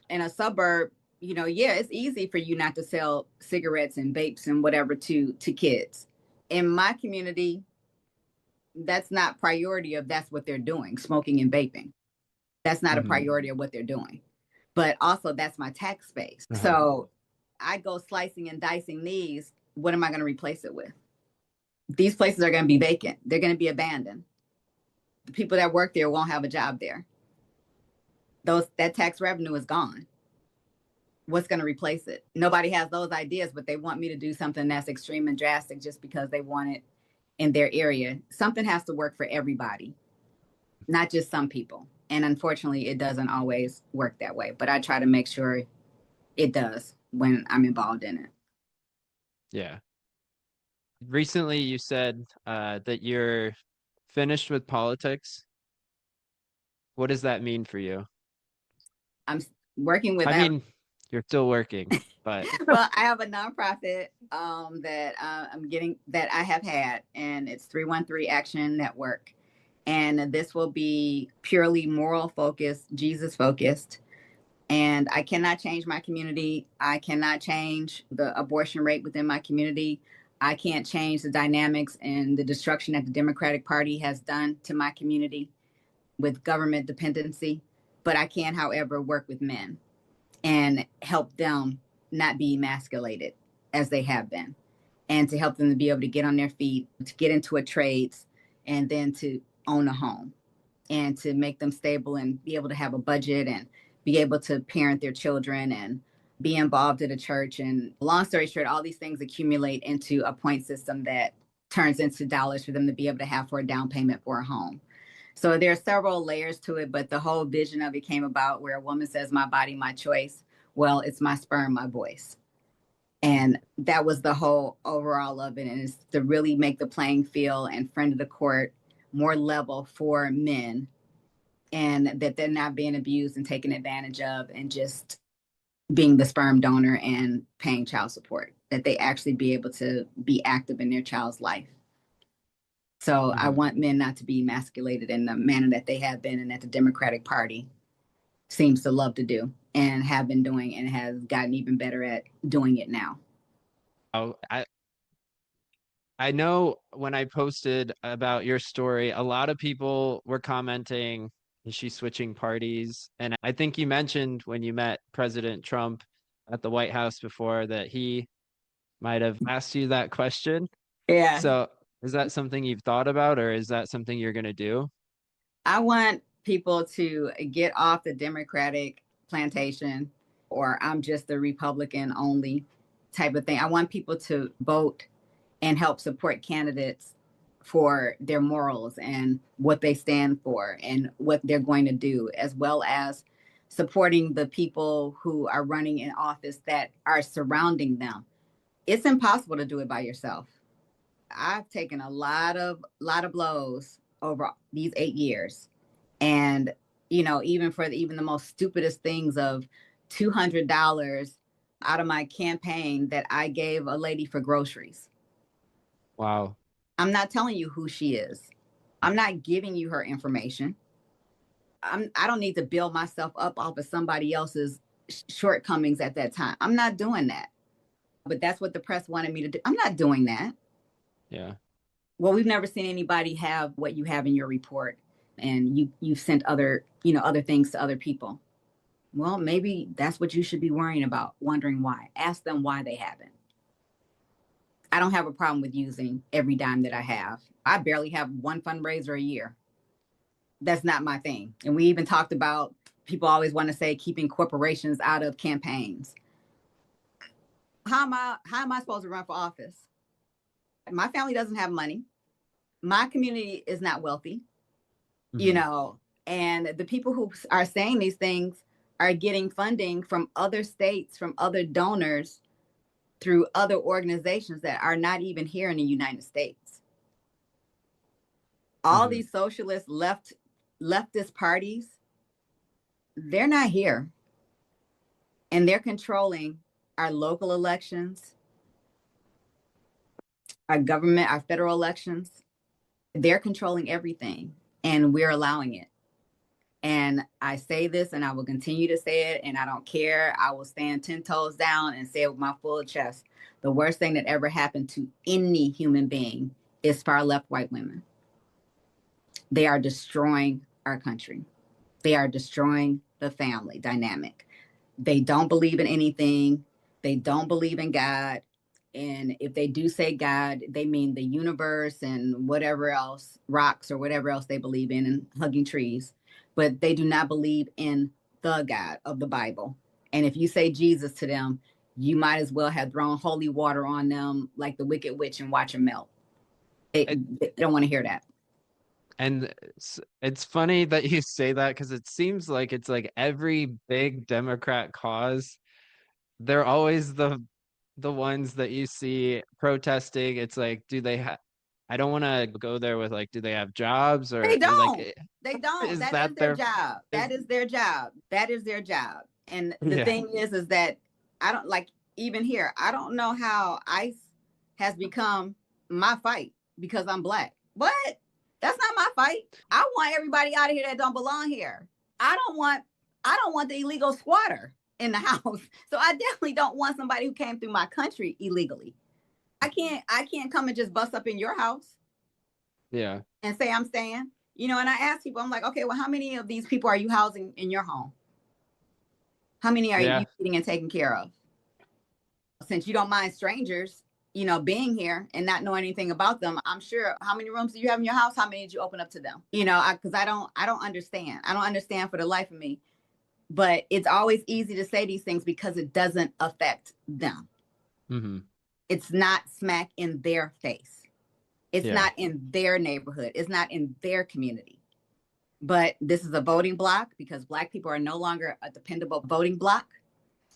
in a suburb, you know, yeah, it's easy for you not to sell cigarettes and vapes and whatever to kids. In my community, that's not priority of that's what they're doing, smoking and vaping. That's not a mhm. priority of what they're doing. But also that's my tax base. Uh-huh. So I go slicing and dicing these. What am I going to replace it with? These places are going to be vacant. They're going to be abandoned. The people that work there won't have a job there. That tax revenue is gone. What's going to replace it? Nobody has those ideas, but they want me to do something that's extreme and drastic just because they want it in their area. Something has to work for everybody, not just some people. And unfortunately, it doesn't always work that way. But I try to make sure it does when I'm involved in it. Yeah. Recently you said that you're finished with politics. What does that mean for you? I'm working with I mean, you're still working, but well, I have a nonprofit that I'm getting that I have had, and it's 313 Action Network. And this will be purely moral focused, Jesus focused. And I cannot change my community. I cannot change the abortion rate within my community. I can't change the dynamics and the destruction that the Democratic Party has done to my community with government dependency. But I can, however, work with men and help them not be emasculated as they have been, and to help them to be able to get on their feet, to get into a trades, and then to own a home, and to make them stable and be able to have a budget and be able to parent their children and be involved in a church. And long story short, all these things accumulate into a point system that turns into dollars for them to be able to have for a down payment for a home. So there are several layers to it, but the whole vision of it came about where a woman says, my body, my choice. Well, it's my sperm, my voice. And that was the whole overall of it. And it's to really make the playing field and friend of the court more level for men, and that they're not being abused and taken advantage of and just being the sperm donor and paying child support, that they actually be able to be active in their child's life. So I want men not to be emasculated in the manner that they have been and that the Democratic Party seems to love to do and have been doing and has gotten even better at doing it now. Oh, I know when I posted about your story, a lot of people were commenting, is she switching parties? And I think you mentioned when you met President Trump at the White House before that he might have asked you that question. Yeah. So is that something you've thought about, or is that something you're going to do? I want people to get off the Democratic plantation, or I'm just the Republican only type of thing. I want people to vote and help support candidates for their morals and what they stand for and what they're going to do, as well as supporting the people who are running in office that are surrounding them. It's impossible to do it by yourself. I've taken a lot of blows over these 8 years. And, you know, even for even the most stupidest things of $200 out of my campaign that I gave a lady for groceries. Wow. I'm not telling you who she is. I'm not giving you her information. I don't need to build myself up off of somebody else's shortcomings at that time. I'm not doing that. But that's what the press wanted me to do. I'm not doing that. Yeah. Well, we've never seen anybody have what you have in your report, and you've sent other things to other people. Well, maybe that's what you should be worrying about, wondering why. Ask them why they haven't. I don't have a problem with using every dime that I have. I barely have one fundraiser a year. That's not my thing. And we even talked about, people always want to say keeping corporations out of campaigns. How am I supposed to run for office? My family doesn't have money. My community is not wealthy, you know, and the people who are saying these things are getting funding from other states, from other donors, through other organizations that are not even here in the United States. All these socialist leftist parties, they're not here. And they're controlling our local elections, our government, our federal elections. They're controlling everything, and we're allowing it. And I say this and I will continue to say it, and I don't care. I will stand 10 toes down and say it with my full chest. The worst thing that ever happened to any human being is far left white women. They are destroying our country. They are destroying the family dynamic. They don't believe in anything. They don't believe in God. And if they do say God, they mean the universe and whatever else, rocks or whatever else they believe in, and hugging trees. But they do not believe in the God of the Bible. And if you say Jesus to them, you might as well have thrown holy water on them like the Wicked Witch and watch them melt. They don't want to hear that. And it's funny that you say that, because it seems like it's like every big Democrat cause, they're always the ones that you see protesting. It's like, do they have, I don't want to go there with like, do they have jobs, or They don't. like, They don't. is That is that their their, job. is, That is their job. That is their job. And the yeah. thing is that I don't, like, even here, I don't know how ICE has become my fight because I'm Black. What? That's not my fight. I want everybody out of here that don't belong here. I don't want the illegal squatter in the house. So I definitely don't want somebody who came through my country illegally. I can't come and just bust up in your house. Yeah. And say I'm staying. You know, and I ask people, I'm like, okay, well, how many of these people are you housing in your home? How many are you Yeah. feeding and taking care of? Since you don't mind strangers, being here and not knowing anything about them, I'm sure, how many rooms do you have in your house? How many did you open up to them? Because I don't understand. I don't understand for the life of me. But it's always easy to say these things because it doesn't affect them. Mm-hmm. It's not smack in their face. It's Yeah. not in their neighborhood. It's not in their community. But this is a voting block because Black people are no longer a dependable voting block.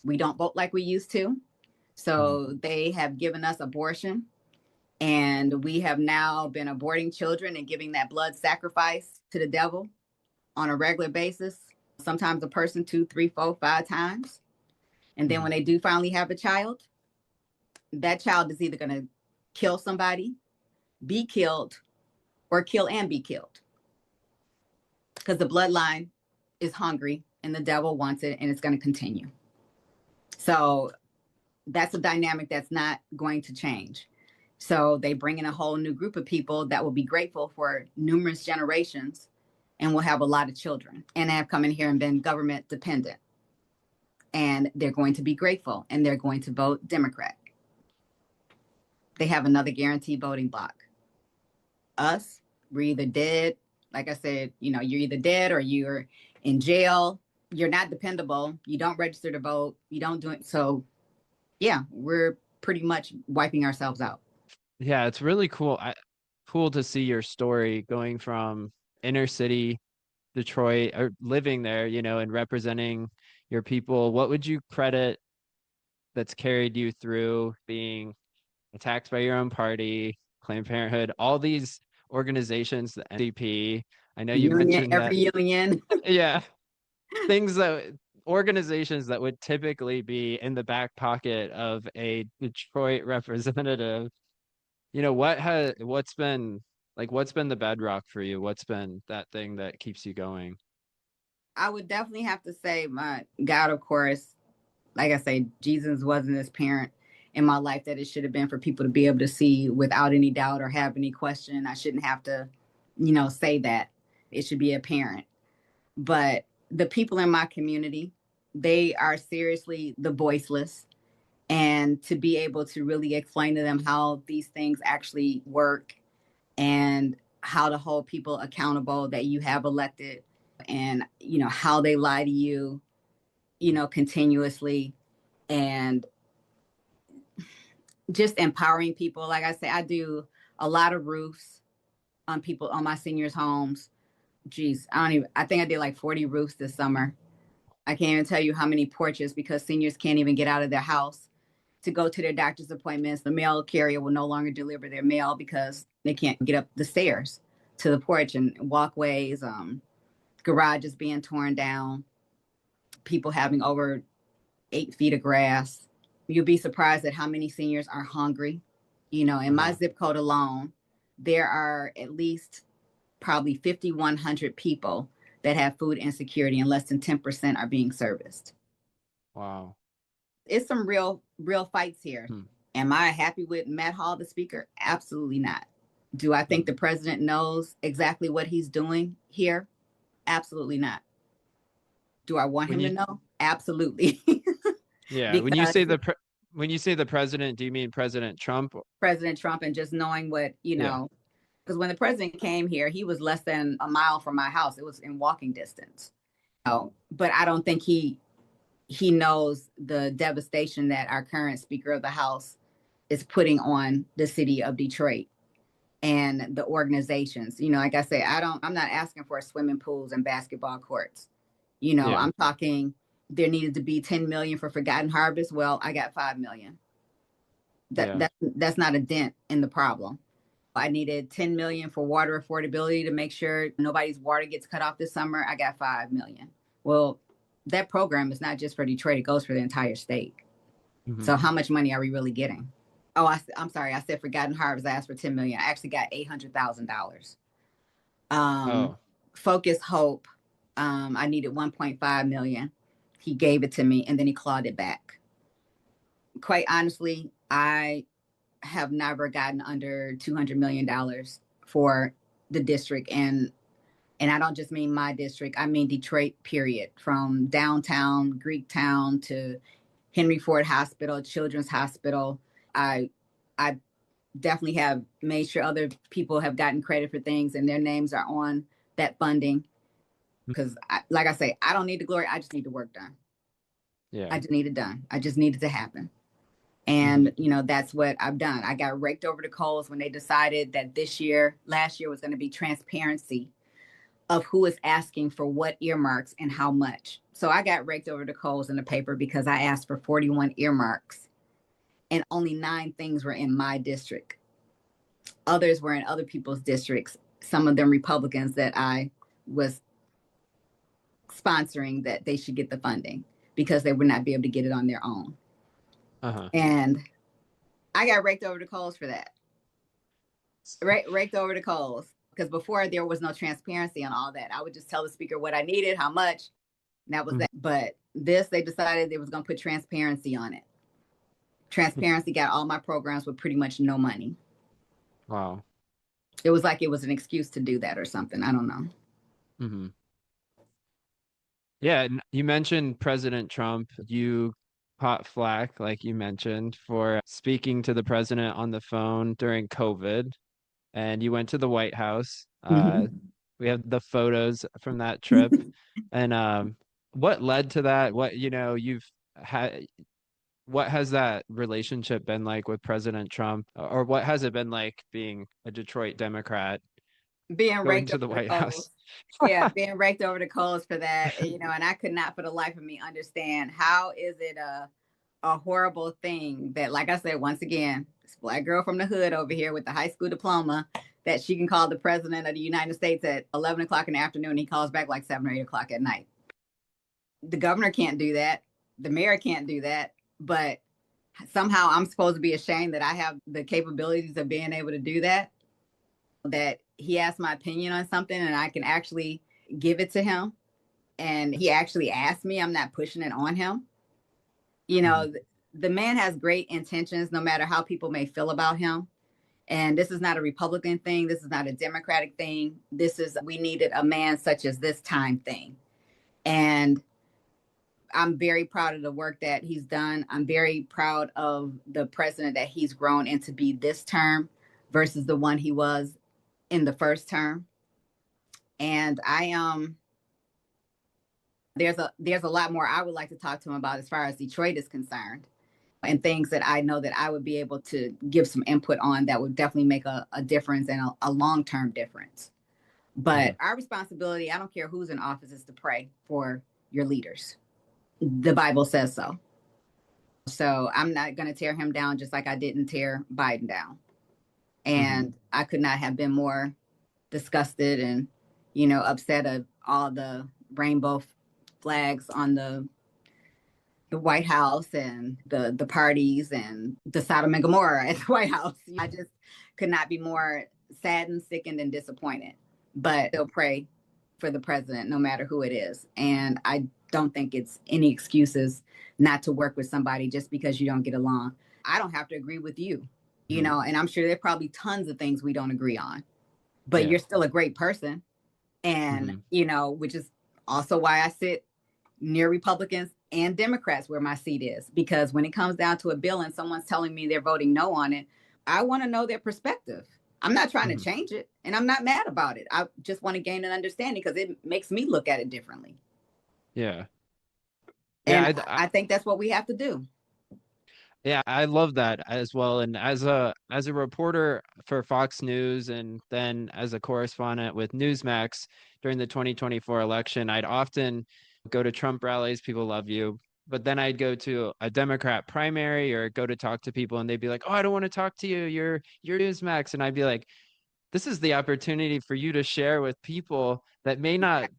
We don't vote like we used to. So they have given us abortion, and we have now been aborting children and giving that blood sacrifice to the devil on a regular basis. Sometimes a person 2, 3, 4, 5 times. And then when they do finally have a child, that child is either going to kill somebody, be killed, or kill and be killed. Because the bloodline is hungry and the devil wants it, and it's going to continue. So that's a dynamic that's not going to change. So they bring in a whole new group of people that will be grateful for numerous generations and will have a lot of children and have come in here and been government dependent. And they're going to be grateful and they're going to vote Democrat. They have another guaranteed voting block. Us, we're either dead. Like I said, you're either dead or you're in jail. You're not dependable. You don't register to vote. You don't do it. So yeah, we're pretty much wiping ourselves out. Yeah, it's really cool. Cool to see your story going from inner city Detroit or living there, and representing your people. What would you credit that's carried you through being attacked by your own party, Planned Parenthood, all these organizations, the NDP? I know you Union, mentioned that. every union. Yeah, things that organizations that would typically be in the back pocket of a Detroit representative. What's been the bedrock for you? What's been that thing that keeps you going? I would definitely have to say my God, of course, like I say, Jesus wasn't as parent in my life that it should have been for people to be able to see without any doubt or have any question. I shouldn't have to, say that. It should be apparent. But the people in my community, they are seriously the voiceless. And to be able to really explain to them how these things actually work and how to hold people accountable that you have elected and, how they lie to you, continuously, and just empowering people. Like I say, I do a lot of roofs on my seniors' homes. Geez, I think I did like 40 roofs this summer. I can't even tell you how many porches because seniors can't even get out of their house to go to their doctor's appointments. The mail carrier will no longer deliver their mail because they can't get up the stairs to the porch, and walkways, garages being torn down, people having over 8 feet of grass. You'll be surprised at how many seniors are hungry. In my zip code alone, there are at least probably 5,100 people that have food insecurity, and less than 10% are being serviced. Wow. It's some real fights here. Am I happy with Matt Hall, the speaker? Absolutely not. Do I think the president knows exactly what he's doing here? Absolutely not. Do I want him to know? Absolutely. Yeah. Because When you say the president, do you mean President Trump? President Trump, and just knowing what, because when the president came here, he was less than a mile from my house. It was in walking distance. But I don't think he knows the devastation that our current Speaker of the House is putting on the city of Detroit and the organizations. Like I say, I'm not asking for swimming pools and basketball courts. I'm talking there needed to be 10 million for Forgotten Harvest. Well, I got 5 million. That's not a dent in the problem. I needed 10 million for water affordability to make sure nobody's water gets cut off this summer. I got 5 million. Well, that program is not just for Detroit, it goes for the entire state. So how much money are we really getting? Oh, I'm sorry. I said Forgotten Harvest. I asked for 10 million. I actually got $800,000. Focus Hope. I needed 1.5 million. He gave it to me and then he clawed it back. Quite honestly, I have never gotten under $200 million for the district. And I don't just mean my district. I mean Detroit, period. From downtown, Greektown to Henry Ford Hospital, Children's Hospital. I I definitely have made sure other people have gotten credit for things and their names are on that funding. Because, like I say, I don't need the glory. I just need the work done. Yeah. I just need it done. I just need it to happen. Hmm. And, that's what I've done. I got raked over the coals when they decided that last year was going to be transparency of who is asking for what earmarks and how much. So I got raked over the coals in the paper because I asked for 41 earmarks and only 9 things were in my district. Others were in other people's districts, some of them Republicans that I was sponsoring that they should get the funding because they would not be able to get it on their own. Uh-huh. And I got raked over the coals for that. Raked over the coals because before there was no transparency on all that. I would just tell the speaker what I needed, how much, and that was Mhm. that. But this, they decided they was going to put transparency on it. Transparency got all my programs with pretty much no money. Wow. It was like it was an excuse to do that or something. I don't know. Hmm. Yeah, and you mentioned President Trump. You caught flack, like you mentioned, for speaking to the president on the phone during COVID, and you went to the White House. Mm-hmm. We have the photos from that trip. And what led to that? You've had, what has that relationship been like with President Trump? Or what has it been like being a Detroit Democrat Being going raked to the over the White coals. House? Yeah, being raked over the coals for that, and I could not for the life of me understand how is it a horrible thing that, like I said, once again, this black girl from the hood over here with the high school diploma, that she can call the president of the United States at 11 o'clock in the afternoon. He calls back like 7 or 8 o'clock at night. The governor can't do that. The mayor can't do that. But somehow I'm supposed to be ashamed that I have the capabilities of being able to do that, that he asked my opinion on something and I can actually give it to him. And he actually asked me, I'm not pushing it on him. You Mhm. know, the man has great intentions, no matter how people may feel about him. And this is not a Republican thing. This is not a Democratic thing. This is, we needed a man such as this time thing. And I'm very proud of the work that he's done. I'm very proud of the president that he's grown into be this term versus the one he was in the first term. And there's a lot more I would like to talk to him about as far as Detroit is concerned, and things that I know that I would be able to give some input on that would definitely make a difference and a long-term difference. Mhm. But our responsibility, I don't care who's in office, is to pray for your leaders. The Bible says so. So I'm not going to tear him down just like I didn't tear Biden down. Mhm. And I could not have been more disgusted and, upset of all the rainbow flags on the White House and the parties and the Sodom and Gomorrah at the White House. I just could not be more saddened, sickened, and disappointed. But they'll pray for the president, no matter who it is. And I don't think it's any excuses not to work with somebody just because you don't get along. I don't have to agree with you, Mhm. and I'm sure there are probably tons of things we don't agree on, but Yeah. you're still a great person. And, Mhm. which is also why I sit near Republicans and Democrats where my seat is, because when it comes down to a bill and someone's telling me they're voting no on it, I want to know their perspective. I'm not trying to Mhm. change it and I'm not mad about it. I just want to gain an understanding because it makes me look at it differently. Yeah. Yeah, And I think that's what we have to do. yeah, I love that as well. And as a reporter for Fox News and then as a correspondent with Newsmax during the 2024 election, I'd often go to Trump rallies. People love you. But then I'd go to a Democrat primary or go to talk to people and they'd be like, "Oh, I don't want to talk to you. You're Newsmax." And I'd be like, this is the opportunity for you to share with people that may not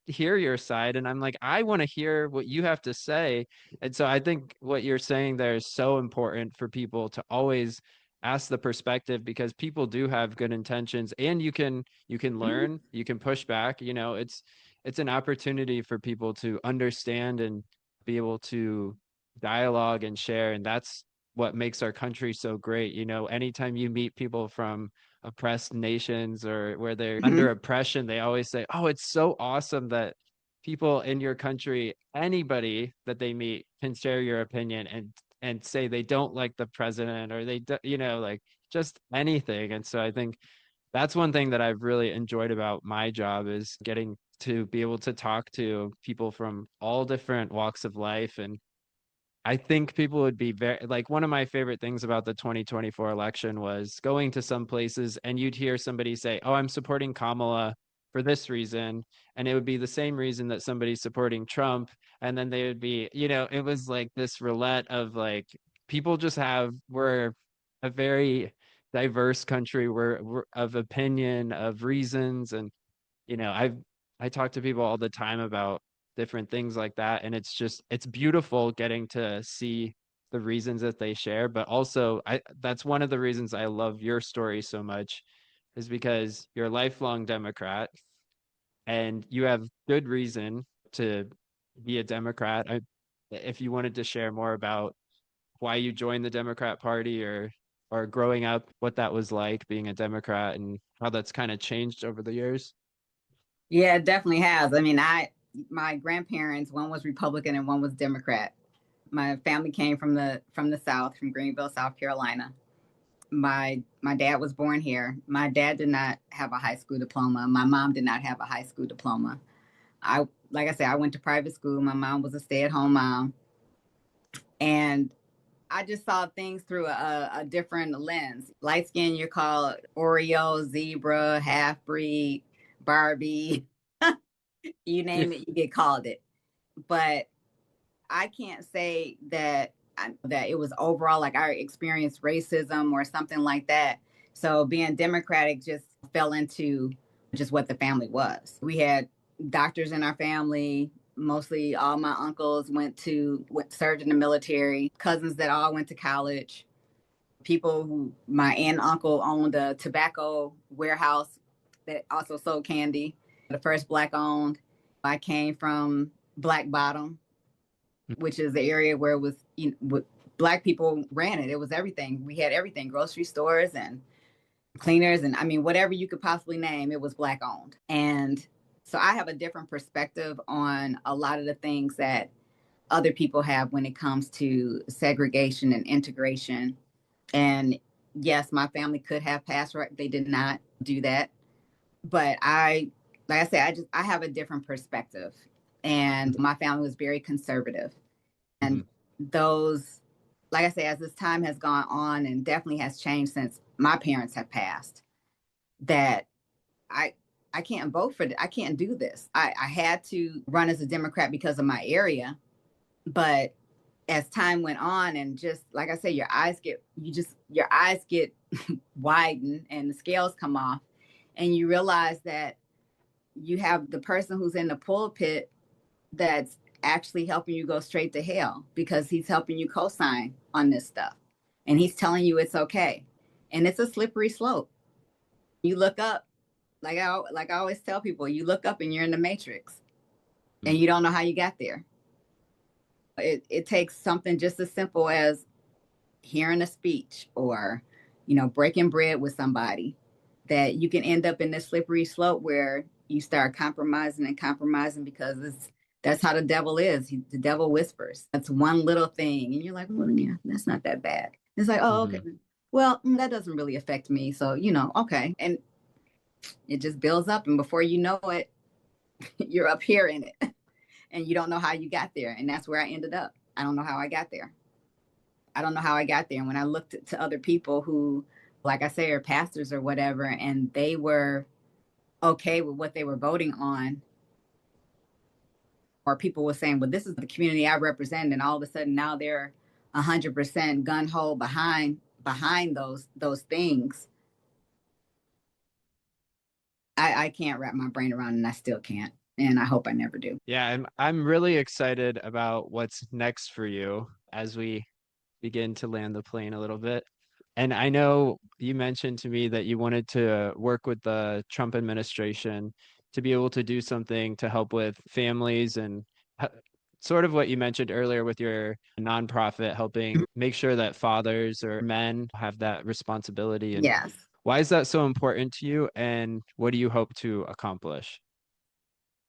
hear your side. And I'm like, I want to hear what you have to say. And so I think what you're saying there is so important for people to always ask the perspective, because people do have good intentions and you can Mhm. learn, you can push back. It's an opportunity for people to understand and be able to dialogue and share. And that's what makes our country so great. Anytime you meet people from oppressed nations or where they're under Mhm. oppression, they always say, "Oh, it's so awesome that people in your country, anybody that they meet can share your opinion and say they don't like the president or they do, like just anything. And so I think that's one thing that I've really enjoyed about my job is getting to be able to talk to people from all different walks of life. And I think people would be very like one of my favorite things about the 2024 election was going to some places and you'd hear somebody say, "Oh, I'm supporting Kamala for this reason." And it would be the same reason that somebody's supporting Trump. And then they would be, it was like this roulette of like people just we're a very diverse country. We're of opinion, of reasons. And I talk to people all the time about different things like that, and it's beautiful getting to see the reasons that they share. But also, I that's one of the reasons I love your story so much, is because you're a lifelong Democrat and you have good reason to be a Democrat. If you wanted to share more about why you joined the Democrat Party or growing up, what that was like being a Democrat and how that's kind of changed over the years. Yeah, it definitely has. I mean, my grandparents, one was Republican and one was Democrat. My family came from the South, from Greenville, South Carolina. My dad was born here. My dad did not have a high school diploma. My mom did not have a high school diploma. I like I said, I went to private school. My mom was a stay-at-home mom. And I just saw things through a different lens. Light skin, you're called Oreo, zebra, half breed, Barbie, you Yeah. name it, you get called it. But I can't say that it was overall like I experienced racism or something like that. So being Democratic just fell into just what the family was. We had doctors in our family. Mostly all my uncles served in the military, cousins that all went to college, people who my aunt and uncle owned a tobacco warehouse that also sold candy, the first black owned. I came from Black Bottom, which is the area where it was, black people ran it. It was everything. We had everything, grocery stores and cleaners. And I mean, whatever you could possibly name, it was black owned. And so I have a different perspective on a lot of the things that other people have when it comes to segregation and integration. And yes, my family could have passed right. They did not do that. But like I said, I have a different perspective. And my family was very conservative. And those, like I say, as this time has gone on and definitely has changed since my parents have passed, that I I can't vote for I can't do this. I had to run as a Democrat because of my area, but as time went on and just like I say, your eyes get widen and the scales come off, and you realize that you have the person who's in the pulpit that's actually helping you go straight to hell because he's helping you co-sign on this stuff and he's telling you it's okay, and it's a slippery slope. You look up, like I always tell people, you look up and you're in the matrix and you don't know how you got there. It takes something just as simple as hearing a speech or breaking bread with somebody, that you can end up in this slippery slope where you start compromising and compromising because that's how the devil is. The devil whispers. That's one little thing. And you're like, well, yeah, that's not that bad. It's like, oh, okay. Well, that doesn't really affect me. So, okay. And it just builds up. And before you know it, you're up here in it and you don't know how you got there. And that's where I ended up. I don't know how I got there. I don't know how I got there. And when I looked to other people who, like I say, are pastors or whatever, and they were okay with what they were voting on, or people were saying, well, this is the community I represent, and all of a sudden now they're 100% gun ho behind those things. I can't wrap my brain around, and I still can't, and I hope I never do. Yeah, I'm really excited about what's next for you as we begin to land the plane a little bit. And I know you mentioned to me that you wanted to work with the Trump administration to be able to do something to help with families and sort of what you mentioned earlier with your nonprofit, helping make sure that fathers or men have that responsibility. And Yes. why is that so important to you? And what do you hope to accomplish?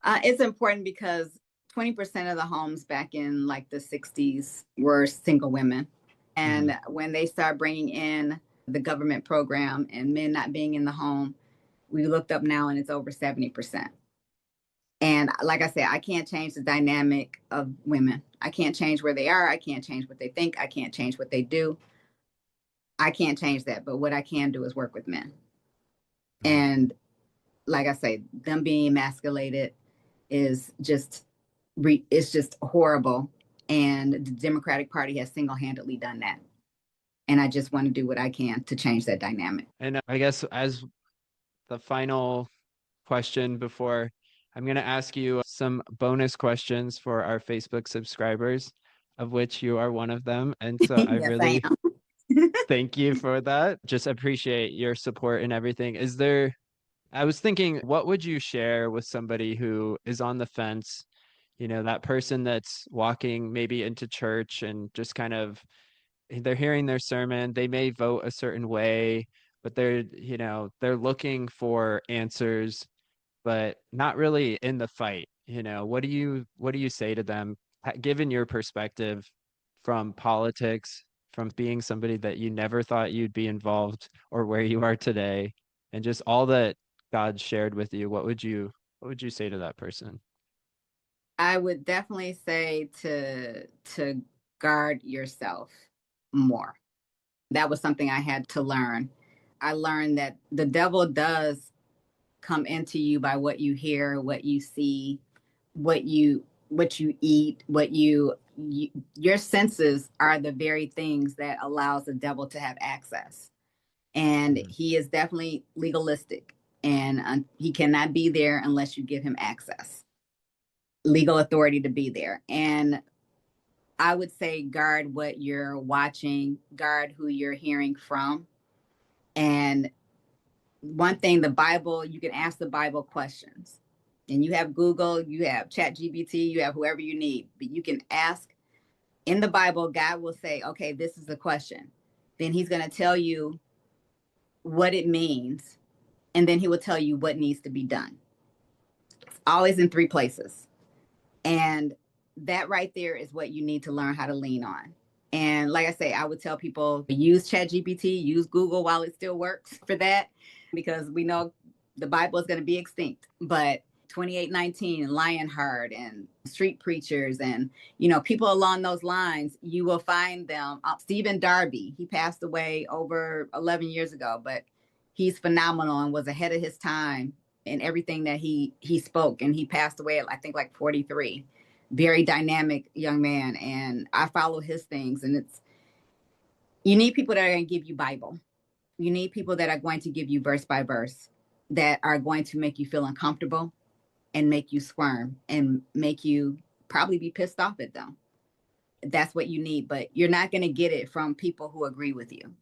It's important because 20% of the homes back in like the 60s were single women. Mhm. And when they start bringing in the government program and men not being in the home, we looked up now and it's over 70%. And like I said, I can't change the dynamic of women. I can't change where they are. I can't change what they think. I can't change what they do. I can't change that. But what I can do is work with men. Mhm. And like I say, them being emasculated is just it's just horrible. And the Democratic Party has single-handedly done that. And I just want to do what I can to change that dynamic. And I guess as the final question before I'm going to ask you some bonus questions for our Facebook subscribers, of which you are one of them. And so I Yes, I really am. thank you for that. Just appreciate your support and everything. I was thinking, what would you share with somebody who is on the fence? That person that's walking maybe into church and just kind of they're hearing their sermon, they may vote a certain way, but they're looking for answers but not really in the fight. What do you say to them, given your perspective from politics, from being somebody that you never thought you'd be involved or where you are today, and just all that God shared with you? What would you say to that person? I would definitely say to guard yourself more. That was something I had to learn. I learned that the devil does come into you by what you hear, what you see, what you eat, your senses are the very things that allows the devil to have access. And Mhm. he is definitely legalistic, and he cannot be there unless you give him access, legal authority to be there. And I would say guard what you're watching, guard who you're hearing from. And one thing, the Bible, you can ask the Bible questions. And you have Google, you have Chat GBT, you have whoever you need, but you can ask in the Bible. God will say, okay, this is the question. Then he's going to tell you what it means. And then he will tell you what needs to be done. It's always in three places. And that right there is what you need to learn how to lean on. And like I say, I would tell people use ChatGPT, use Google while it still works for that, because we know the Bible is going to be extinct. But 2819 and Lionheart and street preachers and people along those lines, you will find them. Stephen Darby, he passed away over 11 years ago, but he's phenomenal and was ahead of his time in everything that he spoke. And he passed away at, I think, like 43. Very dynamic young man, and I follow his things. And you need people that are going to give you Bible. You need people that are going to give you verse by verse, that are going to make you feel uncomfortable and make you squirm and make you probably be pissed off at them. That's what you need, but you're not going to get it from people who agree with you.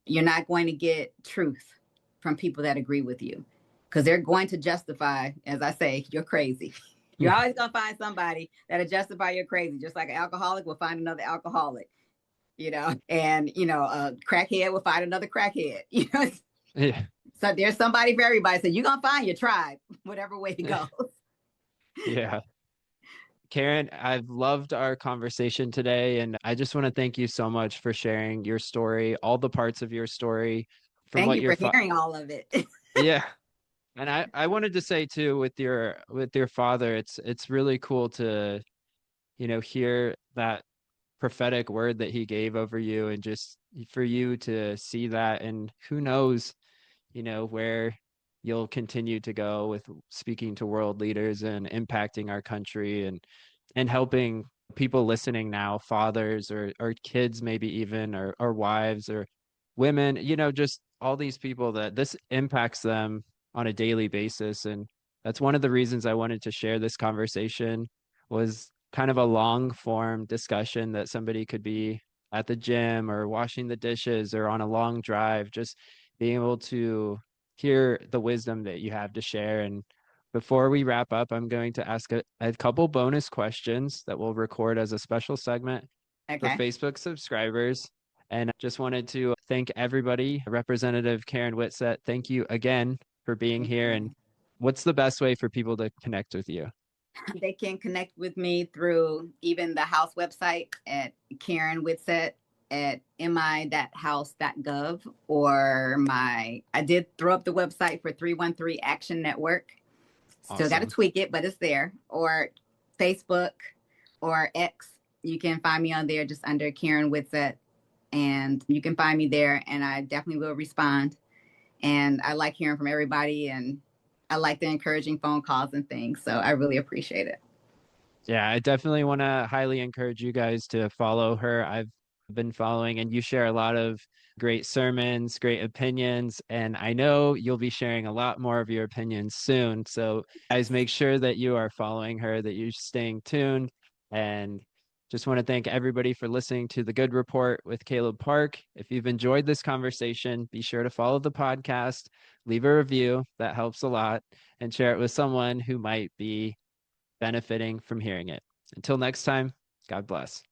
You're not going to get truth from people that agree with you, because they're going to justify, as I say, you're crazy. You're always going to find somebody that'll justify you're crazy, just like an alcoholic will find another alcoholic, and, a crackhead will find another crackhead, Yeah. So there's somebody for everybody. So you're going to find your tribe, whatever way it goes. Yeah. Karen, I've loved our conversation today, and I just want to thank you so much for sharing your story, all the parts of your story, from Thank what you your for hearing all of it. yeah. And I wanted to say too, with your father, it's really cool to, hear that prophetic word that he gave over you, and just for you to see that. And who knows, where you'll continue to go with speaking to world leaders and impacting our country, and helping people listening now, fathers or kids, maybe even, or wives or women, just all these people that this impacts them on a daily basis. And that's one of the reasons I wanted to share this conversation, was kind of a long form discussion that somebody could be at the gym or washing the dishes or on a long drive, just being able to hear the wisdom that you have to share. And before we wrap up, I'm going to ask a couple bonus questions that we'll record as a special segment for Okay. Facebook subscribers. And just wanted to thank everybody. Representative Karen Whitsett, thank you again for being Thank here and you. What's the best way for people to connect with you? They can connect with me through even the house website at Karen Whitsett at mi.house.gov, or I did throw up the website for 313 Action Network. Still got to Awesome. tweak it, but it's there. Or Facebook or X. You can find me on there just under Karen Whitsett, and you can find me there, and I definitely will respond. And I like hearing from everybody, and I like the encouraging phone calls and things. So I really appreciate it. Yeah, I definitely want to highly encourage you guys to follow her. I've been following, and you share a lot of great sermons, great opinions, and I know you'll be sharing a lot more of your opinions soon. So, guys, make sure that you are following her, that you're staying tuned, and just want to thank everybody for listening to The Good Report with Caleb Parke. If you've enjoyed this conversation, be sure to follow the podcast, leave a review, that helps a lot, and share it with someone who might be benefiting from hearing it. Until next time, God bless.